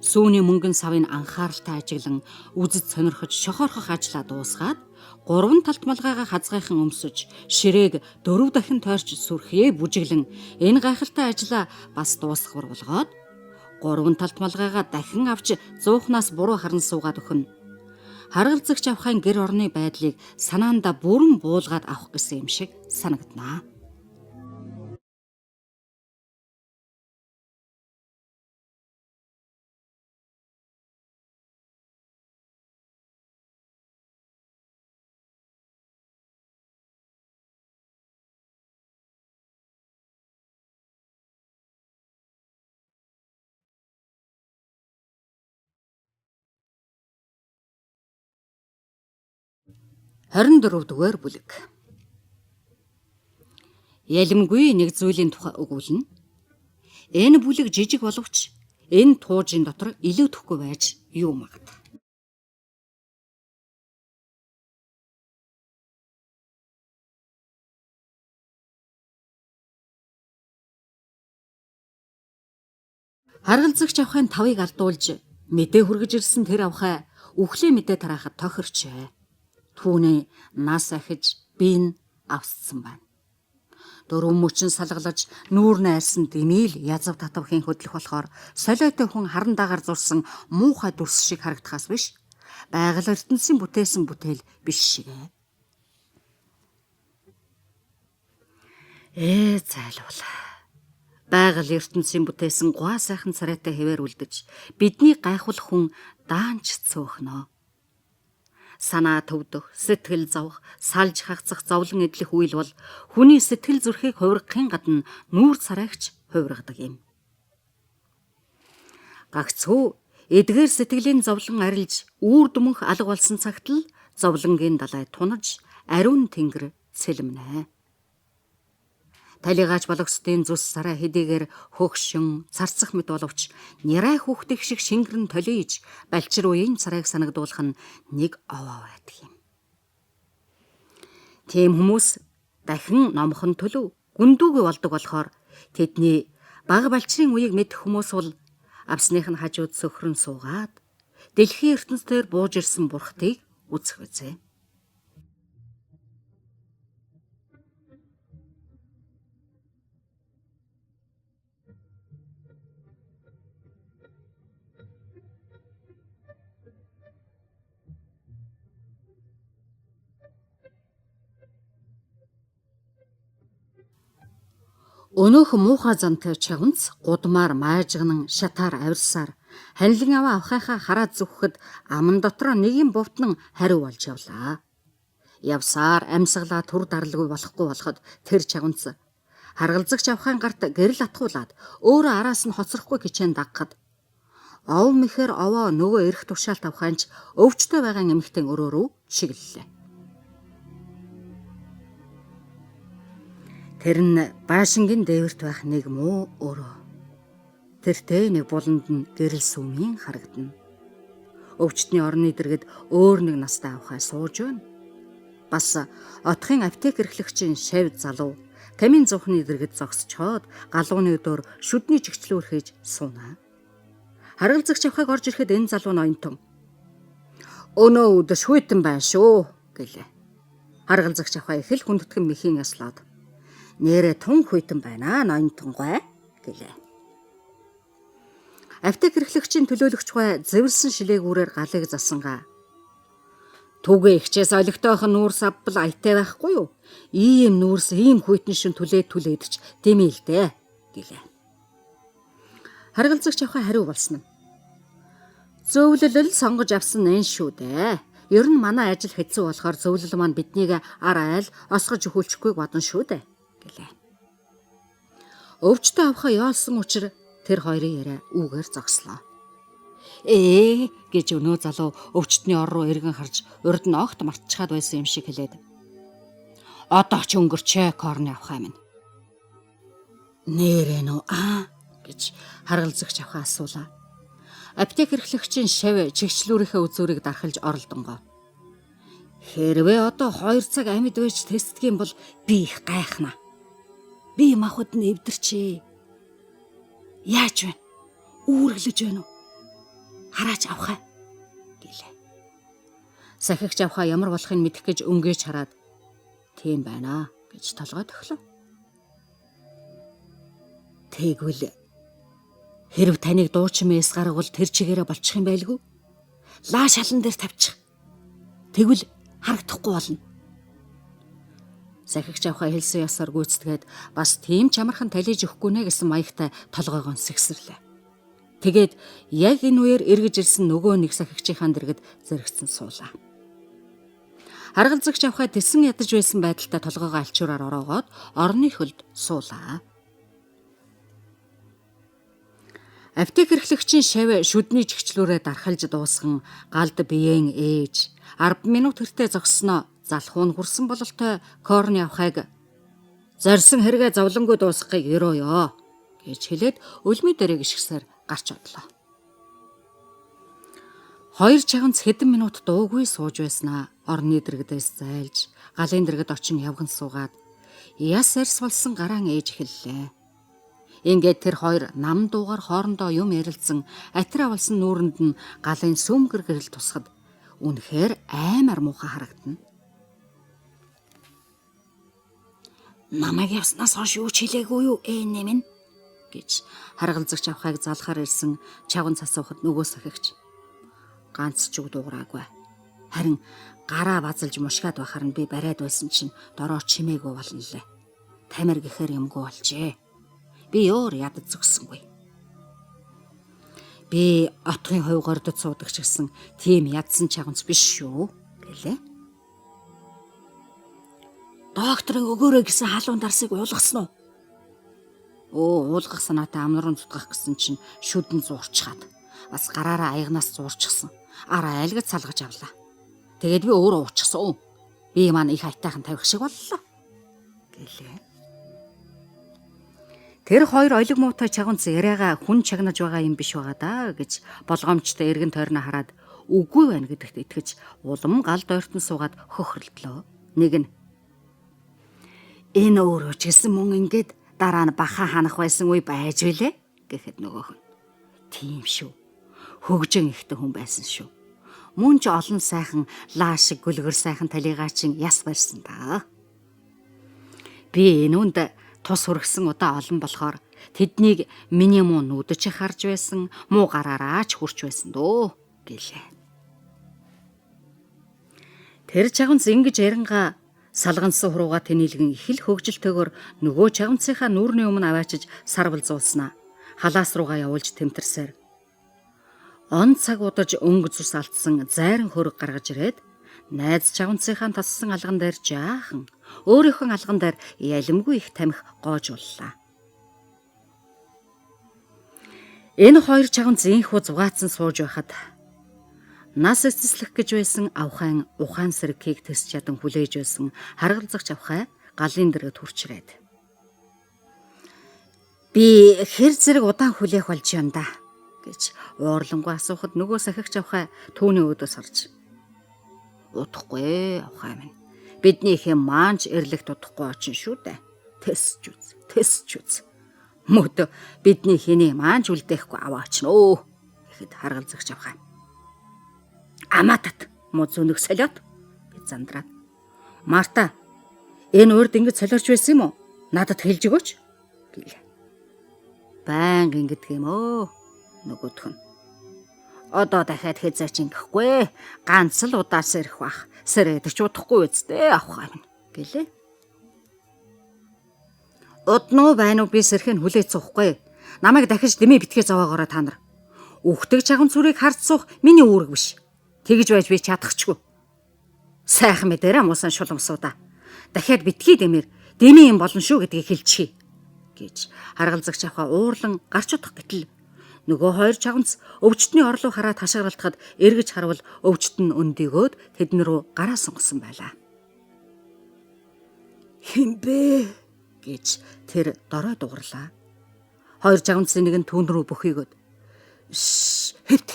Сүүний мөнгөн савын анхааралтай ажиглан үзэж сонирхож шохоорхох ажлаа дуусгаад 3 талт малгайгаа хазгайхан өмсөж, ширээг 4 дахин тойрч сүрхээ бүжиглэн энэ гайхалтай ажлаа бас дуусгахур болгоод 3 талт малгайгаа дахин авч зуухнаас буруу харан суугаад өгнө. Харгалзагч авахын гэр орны байдлыг санаанда бүрэн буулгаад авах гэсэн юм шиг санагданаа. Хорин дөрөвдүгээр бүлэг. Ялимгүй нэг зүйлийн тухай өгүүлнэ. Энэ бүлэг жижиг боловч энэ туужийн дотор илүүдэхгүй байж юу магад. Харгалзагч авахын тавыг алдуулж мэдээ хүргэж ирсэн тэр авахаа үхлээ мэдээ тараахад тохирчээ. Түүний нас ахиж би авсцсан байна. Дөрөв мөчн салгалаж нүүр найрсан дэмийл язав татвхийн хөдлөх болохоор солиотой хүн харан дагаар зурсан муухай дүрс шиг харагдахаас биш, байгаль ертөнцийн бүтээсэн бүтээл биш шигээ. Зайлвал. Байгаль ертөнцийн бүтээсэн гуа сайхан царайтай хэвээр үлдэж бидний гайхуулах хүн даанч цөөхнө. Санаа төвдөх, сэтгэл зовх, салж хагцах зовлон эдлэх үйл бол хүний сэтгэл зүрхийг хувиргахын гадна нүүр царайгч хувиргадаг юм. Гагцхүү эдгээр сэтгэлийн зовлон арилж үүр дүмэнх алга болсон цагт л зовлонгийн далай тунаж ариун тэнгэр цэлмнэ. Талигаач бологсдын зүс сараа хэдийгээр хөгшин царцах мэт боловч нярай хүүхдих шиг шингэрэн толииж балчир үеийн царайг санагдуулах нь нэг овоо байдаг юм. Тийм хүмүүс дахин номхон төлөв гүндүүгээ болдог болохоор тэдний бага балчирын үеийг мэдэх хүмүүс бол авсных нь хажууд сөхрөн суугаад дэлхийн ертөнцийн бууж ирсэн бурхтыг үзэх үзье. Өнөөх муухай зантай чавнц гудмаар майжгнан шатаар авирсаар ханилан аваа авахайхаа хараад зүгхэд аман дотроо нэг юм бовтнон хариу болж явлаа. Явсаар амьсгалаа түр даралгүй болохгүй болоход тэр чавнц харгалзагч авахын гарт гэрэл атгуулад өөрөө араас нь хоцрохгүй хичээн дагахад ов мэхэр овоо нөгөө эрх тушаалт аваханч өвчтөй байгаа эмэгтэй өрөө рүү чиглэлээ. Тэр нь баашингийн дээвэрт байх нэг муу өрөө. Тэртээ нэг буланд нь гэрэл сүмийн харагдана. Өвчтний орны дэргэд өөр нэг настай авахаа сууж байна. Бас отхын аптек эрхлэгчийн шавь залуу камин зүхний дэргэд зогсчоод галууны өдөр шүдний чигчлүүр хийж суунаа. Харгалзагч авахыг орж ирэхэд энэ залуу ноёнтон "Өнөө өдөр шүйтэн байна шүү" гэлээ. Харгалзагч авахаа их л хүндэтгэн мэхийн яслаад "Нэрэ тун хүйтэн байна ноёнтонгой" гэлээ. Аптек эрхлэгчийн төлөөлөгч гой зэвэрсэн шилээгүүрээр галыг засангаа. "Түгэ ихчээс олигтойхон нүүрс авбал аятай байхгүй юу? Ийм нүүрс ийм хүйтэн шин түлээдч дэмийлдэ" гэлээ. Харгалзагч авахаа хариу болсон нь "Зөвлөл сонгож авсан энэ шүү дээ. Ер нь манай ажил хэцүү болохоор зөвлөл маань биднийг ар айл осгож өхүүлчихгүй бодно шүү дээ" гэлээ. Өвчтөй авахаа яолсон учраас тэр хоёрын яриа үүгээр зогслоо. Гэж өнөө залуу өвчтний ор руу эргэн харж урд нь огт мартчихад байсан юм шиг хэлээд "Одоо ч өнгөрчээ корны авахаа минь." "Нэрэ нөө гэж харгалзагч авахаа асуулаа. Аптек эрхлэгчийн шав чигчлүүрийнхээ үзүүрийг дархалж оролдонгоо. Хэрвээ одоо 2 цаг амьд байж тэсдэг юм бол би их гайхна. Би махад нь эвдэрчээ. Яаж вэ? Үүргэлж байна уу? Хараач авахаа гэлээ. Сахигч авахаа ямар болохыг мэдэх гэж өнгөөж хараад тийм байна гэж толгой төхлөө. Тэгвэл хэрв таныг дуучин мэс гаргавал тэр чигээрээ болчих юм байлгүй. Лаа шалан дээр тавьчих. Тэгвэл харагдахгүй болно. Сахигч авахаа хэлсэн ясаар гүйцэтгээд бас тийм чамархан талиж өгөхгүй нэ гэсэн маягтай толгойгоо сэгсэрлээ. Тэгээд яг энэ үеэр эргэж ирсэн нөгөө нэг сахигчийн дэргэд зэрэгцэн суулаа. Харгалзагч авахаа тэсэн ядаж байсан байдалтай толгойгоо алчуураар ороогоод орны хөлд суулаа. Аптек эрхлэгчийн шав шүдний чигчлүүрээ дархалж дуусган галд биеэн ээж 10 минут хэртэ зогсноо залхуун хүрсэн бололтой корны авахыг зорьсон хэрэгэ зовлонгүй дуусгахыг ерөөё гэж хэлээд өлмий дээрээ гიშгсээр гарч одлоо. 2 чаганц хэдэн минут дуугүй сууж байснаа орны дэргэдээс зайлж галын дэргэд очин явган суугаад яс арс болсон гараан ээж эхэллээ. Ингээд тэр хоёр нам дуугаар хоорондоо юм ярилцсан атир авалсан нүүрэнд нь галын сүмгэр гэрэл тусахад үнэхээр аймар муухай харагдана. Намайг явснаас хойш юу ч хэлээгүй юу нэмэн гэж харгалзагч авахыг залхаар ирсэн чаван цасуухад нөгөө сахигч ганц ч үг дуугараагүй. Харин гараа базалж мушгаад байхаар нь би бариад байсан чинь дороо чимээгүй болно лээ. Тамир гэхээр юмгүй болжээ. Би өөр ядаж зөксөнгүй. Би отгын хувь гордод суудаг ч гэсэн тийм ядсан чаганц биш шүү гэлээ. Докторын өгөөрэй гэсэн халуун дарсыг уулгасан уу? Уулгах санаатай амнаран зүтгэх гэсэн чинь шүдэн зуурчхаад бас гараараа аягнаас зуурчсан. Араа айлгаж салгаж авлаа. Тэгээд би өөрөө уучсан. Би маань их хайтайхан тавих шиг боллоо гэлээ. Тэр хоёр олиг муутай чаганц яриагаа хүн чагнаж байгаа юм биш байгаа даа гэж болгоомжтой эргэн тойрноо хараад үгүй байна гэдэгт итгэж улам гал дойртон суугаад хөхрөлдлөө. Нэг нь энэ өөрөө ч гэсэн мөн ингээд дараа нь баха ханах байсан үе байж билээ гэхэд нөгөөх нь тийм шүү. Хөгжин ихтэй хүн байсан шүү. Мөн ч олон сайхан лаа шиг гүлгэр сайхан талигаа чин яс барьсан даа. Би энэ үнд тус хүргсэн удаа олон болохоор тэднийг миний муу нүдэж харж байсан, муу гараараа ч хүрч байсан дөө гэлээ. Тэр чаганц ингэж ярингаа салгансан хурууга тэнэлгэн их л хөгжилтэйгээр нөгөө чаганцынхаа нүүрний өмнө аваачиж сар булзуулснаа халаас руугаа явуулж тэмтэрсээр он цаг удаж өнгө цус алдсан зайран хөрөг гаргаж ирээд найз чаганцынхаа тассан алган дээр жаахан өөрийнхөө алган дээр ялимгүй их тамхи гоожууллаа. Энэ хоёр чаганц инхүү зугаацсан сууж байхад нас эцэслэх гэж байсан авхайн ухаан сэргийг тэс чадан хүлээж байсан харгалзагч авхай галын дэргэд хурчрээд. Би хэр зэрэг удаан хүлээх болж юм да гэж уурлангуй асуухад нөгөө сахигч авхай түүний өөдөөс харж удахгүй авхай минь. Бидний хэм маанч эрлэгт удахгүй очин шүү дээ. Тэсч үз. Мөдө бидний хэний маанч үлдээхгүй аваач нөө гэхэд харгалзагч авхай. Аматат муу зүнэг солиот би зандраад. Марта энэ урд ингэж солиорч байсан юм уу? Надад хэлж өгөөч гэлээ. Баян ингэдэг юм өө нөгөөх нь. Одоо дахиад хэзээч ингэхгүй. Ганц л удаас ирэх бах. Сэрээд ч удахгүй үсттэй авах юм гэлээ. Уднуу байна уу би сэрхэн хүлээж суухгүй. Намайг дахиж дэмий битгий зовоогоорой та нар. Үхдэг чаганц сүрийг харж суух миний үүрэг биш. Тэгж байж би чадахчгүй. Сайхан мэдээрээ муусан шуламсуудаа. Дахиад битгий дэмээр дэмий юм болно шүү гэдгийг хэлчихье гэж харгалзагч авахаа уурлан гарч удах гэтэл нөгөө хоёр чаганц өвчтний орлуу хараад хашгиралтахад эргэж харвал өвчт нь өндөгөөд тэдэн рүү гараа сунгасан байлаа. Хинбэ гэж тэр дорой дугарлаа. Хоёр чаганцын нэг нь түүн рүү бөхийгөөд Хэвт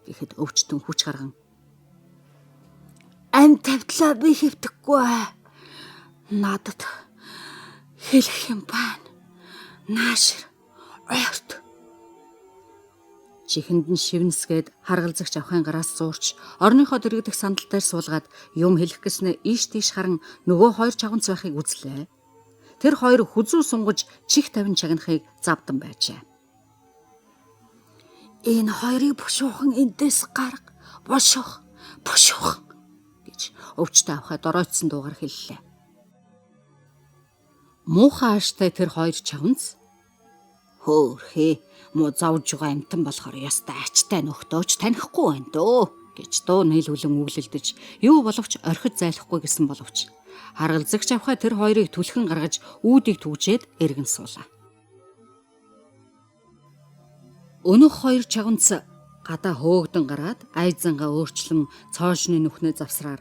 гэхэд өвчтөн хүч гарган амь тавьтлаа би хэвдэхгүй. Надад хэлэх юм байна. Наашир ойрт. Чихэнд нь шивнэсгээд харгалзагч авахын гараас зуурч орныхоо дэрэгдэх сандал дээр суулгаад юм хэлэх гэснээр ийш тийш харан нөгөө хоёр чавганц байхыг үзлээ. Тэр хоёр хүзүү сунгаж чих тавин чагнахыг завдан байжээ. Энэ хоёрыг бушуухан эндээс гарга. Бушуух гэж өвчтөй авахаа доройтсон дуугаар хэллээ. Муухай ааштай тэр хоёр чавганц хөөхөө муу зовж байгаа амтан болохоор ястай ачтай нөхдөөч танихгүй байна дөө гэж дуу нийлүүлэн үглэлдэж юу боловч орхид зайлахгүй гэсэн боловч харгалзагч авахаа тэр хоёрыг түлхэн гаргаж үүдийг түгжээд эргэн суулаа. Өнөх хоёр чавганц гадаа хөөгдөн гараад айзангаа өөрчлөн цоошны нүхнээ завсраар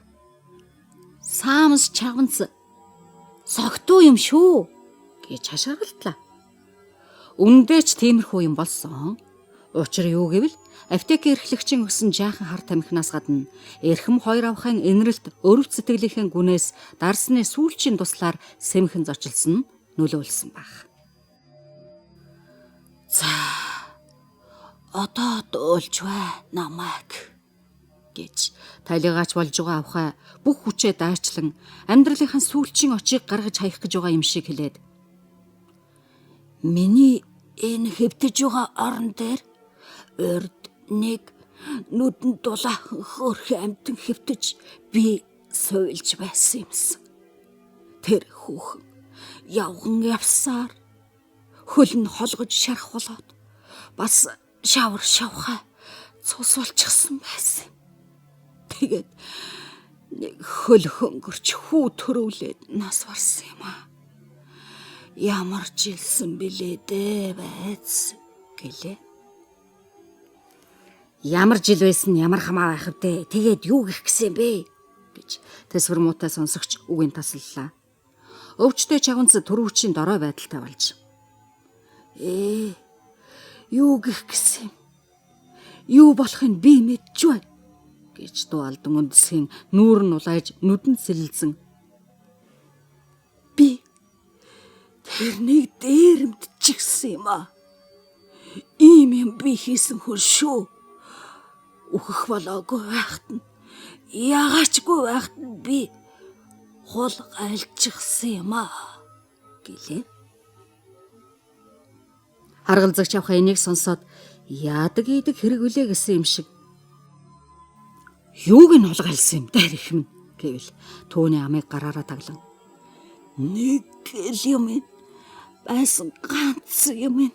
"Саамс чавганц согтуу юм шүү" гэж хашаагалтлаа. Үндэ ч тиймэрхүү юм болсон. Учир юу гэвэл аптек эрхлэгчийн өгсөн жаахан хар тамхинаас гадна эрхэм хоёр авахын инрэлт өрөв сэтгэлийнхэн гүнээс дарсны сүүлчийн туслаар сэмхэн зочилсон нь нөлөөлсөн баг. За одоо дөөлж бай намайг гэж талигаач болж байгаа авахаа бүх хүчээ даачлан амьдралынхаа сүүлчийн очийг гаргаж хаях гэж байгаа юм шиг хэлээд "Миний энэ хэвтэж байгаа орон дээр урд нэг нүдэнд дулаахан хөөрхөн амтан хэвтэж би суйлж байсан юмсан. Тэр хүүхэн явган явсаар хөл нь холгож шарах болоод бас шавар шавхаа цус болчихсон байсан. Тэгээд нэг хөл хөнгөрч хүү төрөвлээд нас барсан юм аа. Ямар жилсэн билээ дээ байц гэлээ. Ямар жил байсан ямар хамаа байх вэ? Тэгээд юу гэх гисэн бэ гэж тэсвэр муутай сонсогч үгийн таслалаа. Өвчтөй чавганц төрөвчийн дорой байдалтай болж юу гэх гисэн юу болохыг би мэдж байна гэж дуу алдан үндэсгийн нүүр нь улайж нүдэнд сэлэлзэн би тэрнийг дээрэмдчихсэн юм аа. Ийм юм би хийсэн хүн шүү. Үхэх болоогүй байхад нь ягаачгүй байхад нь би хул гайлчихсан юм аа гэлээ. Харгалзагч авах энийг сонсоод яадаг ийдэг хэрэг үлээ гэсэн юм шиг юуг нь хулгайлсан юм дээр их юм гэвэл түүний амыг гараараа таглан нэг юм байсан ганц юм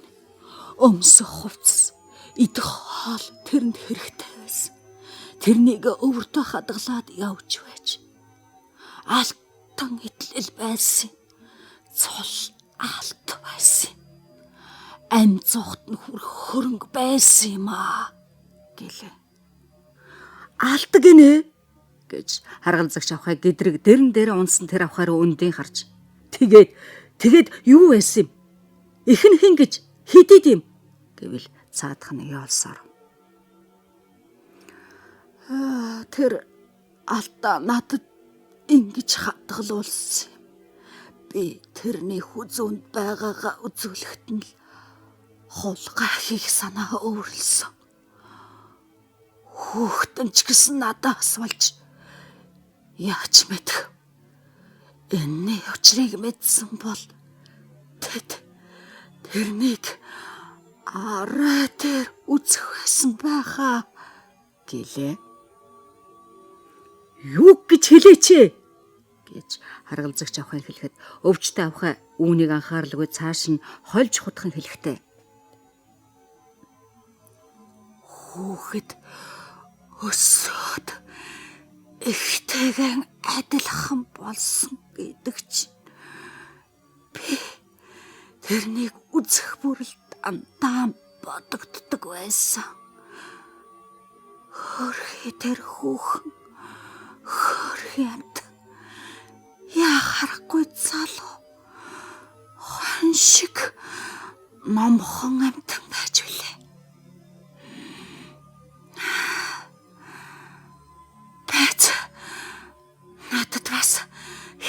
өмсөх хувцас идэх хоол тэрэнд хэрэгтэй байсан. Тэрнийг өвөртөө хадгалаад явж байж алтан итлэл байсан. Цол алт байсан. Ам цогт нь хүрэх хөрөнгө байсан юм аа гэлээ. Алт гинэ гэж харгалзагч авахаа гэдрэг дэрэн дээр унсан тэр авахаар өндийн харж тэгээд юу байсан юм? Ихэн хин гэж хидид юм гэвэл цаадах нь яолсоор. Тэр алдаа надад ингэж хадгалуулсан юм. Би тэрний хүзүүнд байгаагаа үзүүлэхэд нь л хулгай хийх санаа өөрлөсөн. Хүүхдэн ч гэсэн надаас болж яач мэдэх. Энэний учрыг мэдсэн бол тэрнийг арай дээр үзэх байсан байхаа гэлээ. Юу гэж хэлээч гэж харгалзагч авахыг хэлэхэд өвчтөй авахаа үүнийг анхааралгүй цааш нь хольж хутхан хэлэхдээ хүүхэд өсөөд ихтэйгэн адилхан болсон гэдэг чинь би тэрнийг үзэх бүрэл дандаа бодогддог байсан. Хөрхий тэр хүүхэн хөрхий амт яа харахгүй залуу хон шиг номхон амтан байж үлээ.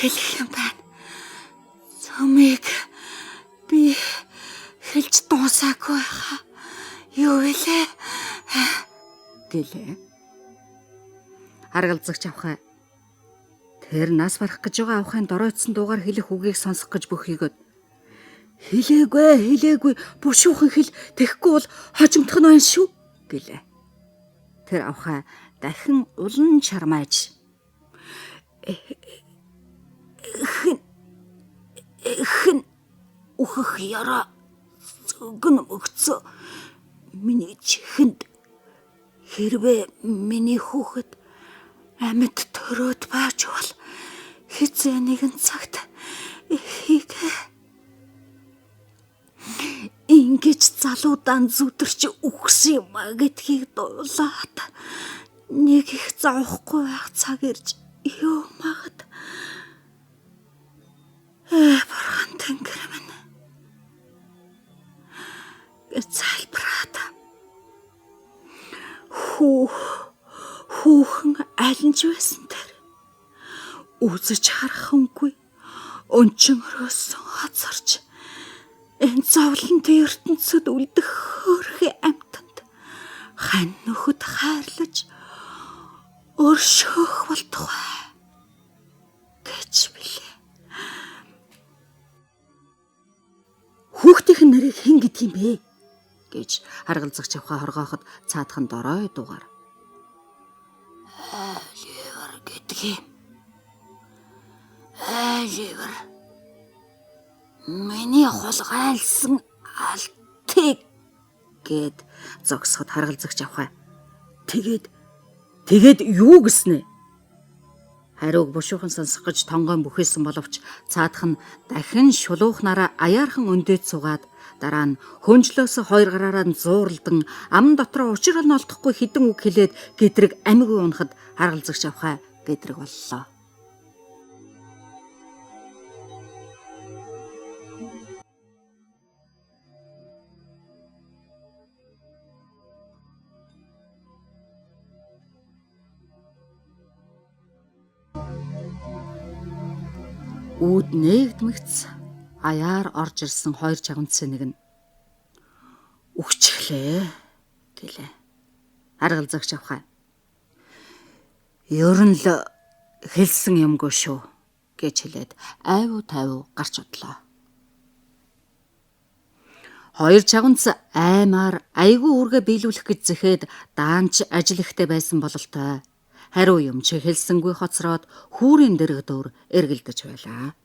хэлэх юм байна. Цөмийг би хэлж дуусаагүй хаа. Юу вэ? Гэлээ. Харгалзагч авхай. Тэр нас барах гэж байгаа авхайн доройтсон дуугаар хэлэх үгийг сонсох гэж бөхийгöd. Хэлээгүй. Бушуухан хэл тэхгүй бол хожимдох нь байна шүү. Гэлээ. Тэр авхай дахин улан чармааж. Хэн ухах яра зөгн өгцөө. Миний чихэнд хэрвээ миний хүүхэд амьд төрөөд байж бол хизээ нэгэн цагт ихийг ингэж залуудаан зүдэрч үхсэн юм а гэдгийг дуулаад нэг их зовхгүй байх цаг ирж юу магад. Бурхан Тэнгэр минь. Залбираад хүүхэн алинж байсан тэр үзэж харахынгүй өнчөнгөрөөсөн хазарч энэ зовлонтой ертөнцид үлдэх хөөрхий амьтанд хань нөхөд хайрлаж өршөөх болтугай гэж билээ. Хүүхдийн нарыг хэн гэдэг юм бэ? Гэж харгалзагч авхай хоргооход цаадхан дорой дугаар. Ливер гэдэг юм. Ливер. Миний хулгайлсан алтыг гэд зогсоход харгалзагч авхай. Тэгээд юу гэснэ? Хариуг бушуухан сонсох гэж тонгоон бүхэлсэн боловч цаадах нь дахин шулуухнараа аяархан өндөөд суугаад дараа нь хөнжлөөс хоёр гараараа зууралдан ам дотроо учир нь олдохгүй хідэн үг хэлээд гэдрэг амигүй унахад харгалзагч авхай гэдрэг боллоо. Үүд нээгдмэгц аяар орж ирсэн хоёр чавнцсан нэг нь үхчихлээ гэлээ. Харгалзагч авхай. Ер нь л хэлсэн юмгүй шүү гэж хэлээд айвуу тайвуу гарч удлаа. Хоёр чавнц аймаар айгүй үргэ биелүүлэх гэж зэхэд даанч ажил ихтэй байсан бололтой. Хариу юм чи хэлсэнгүй хоцроод хүүрийн дэрэг дөр эргэлдэж байлаа.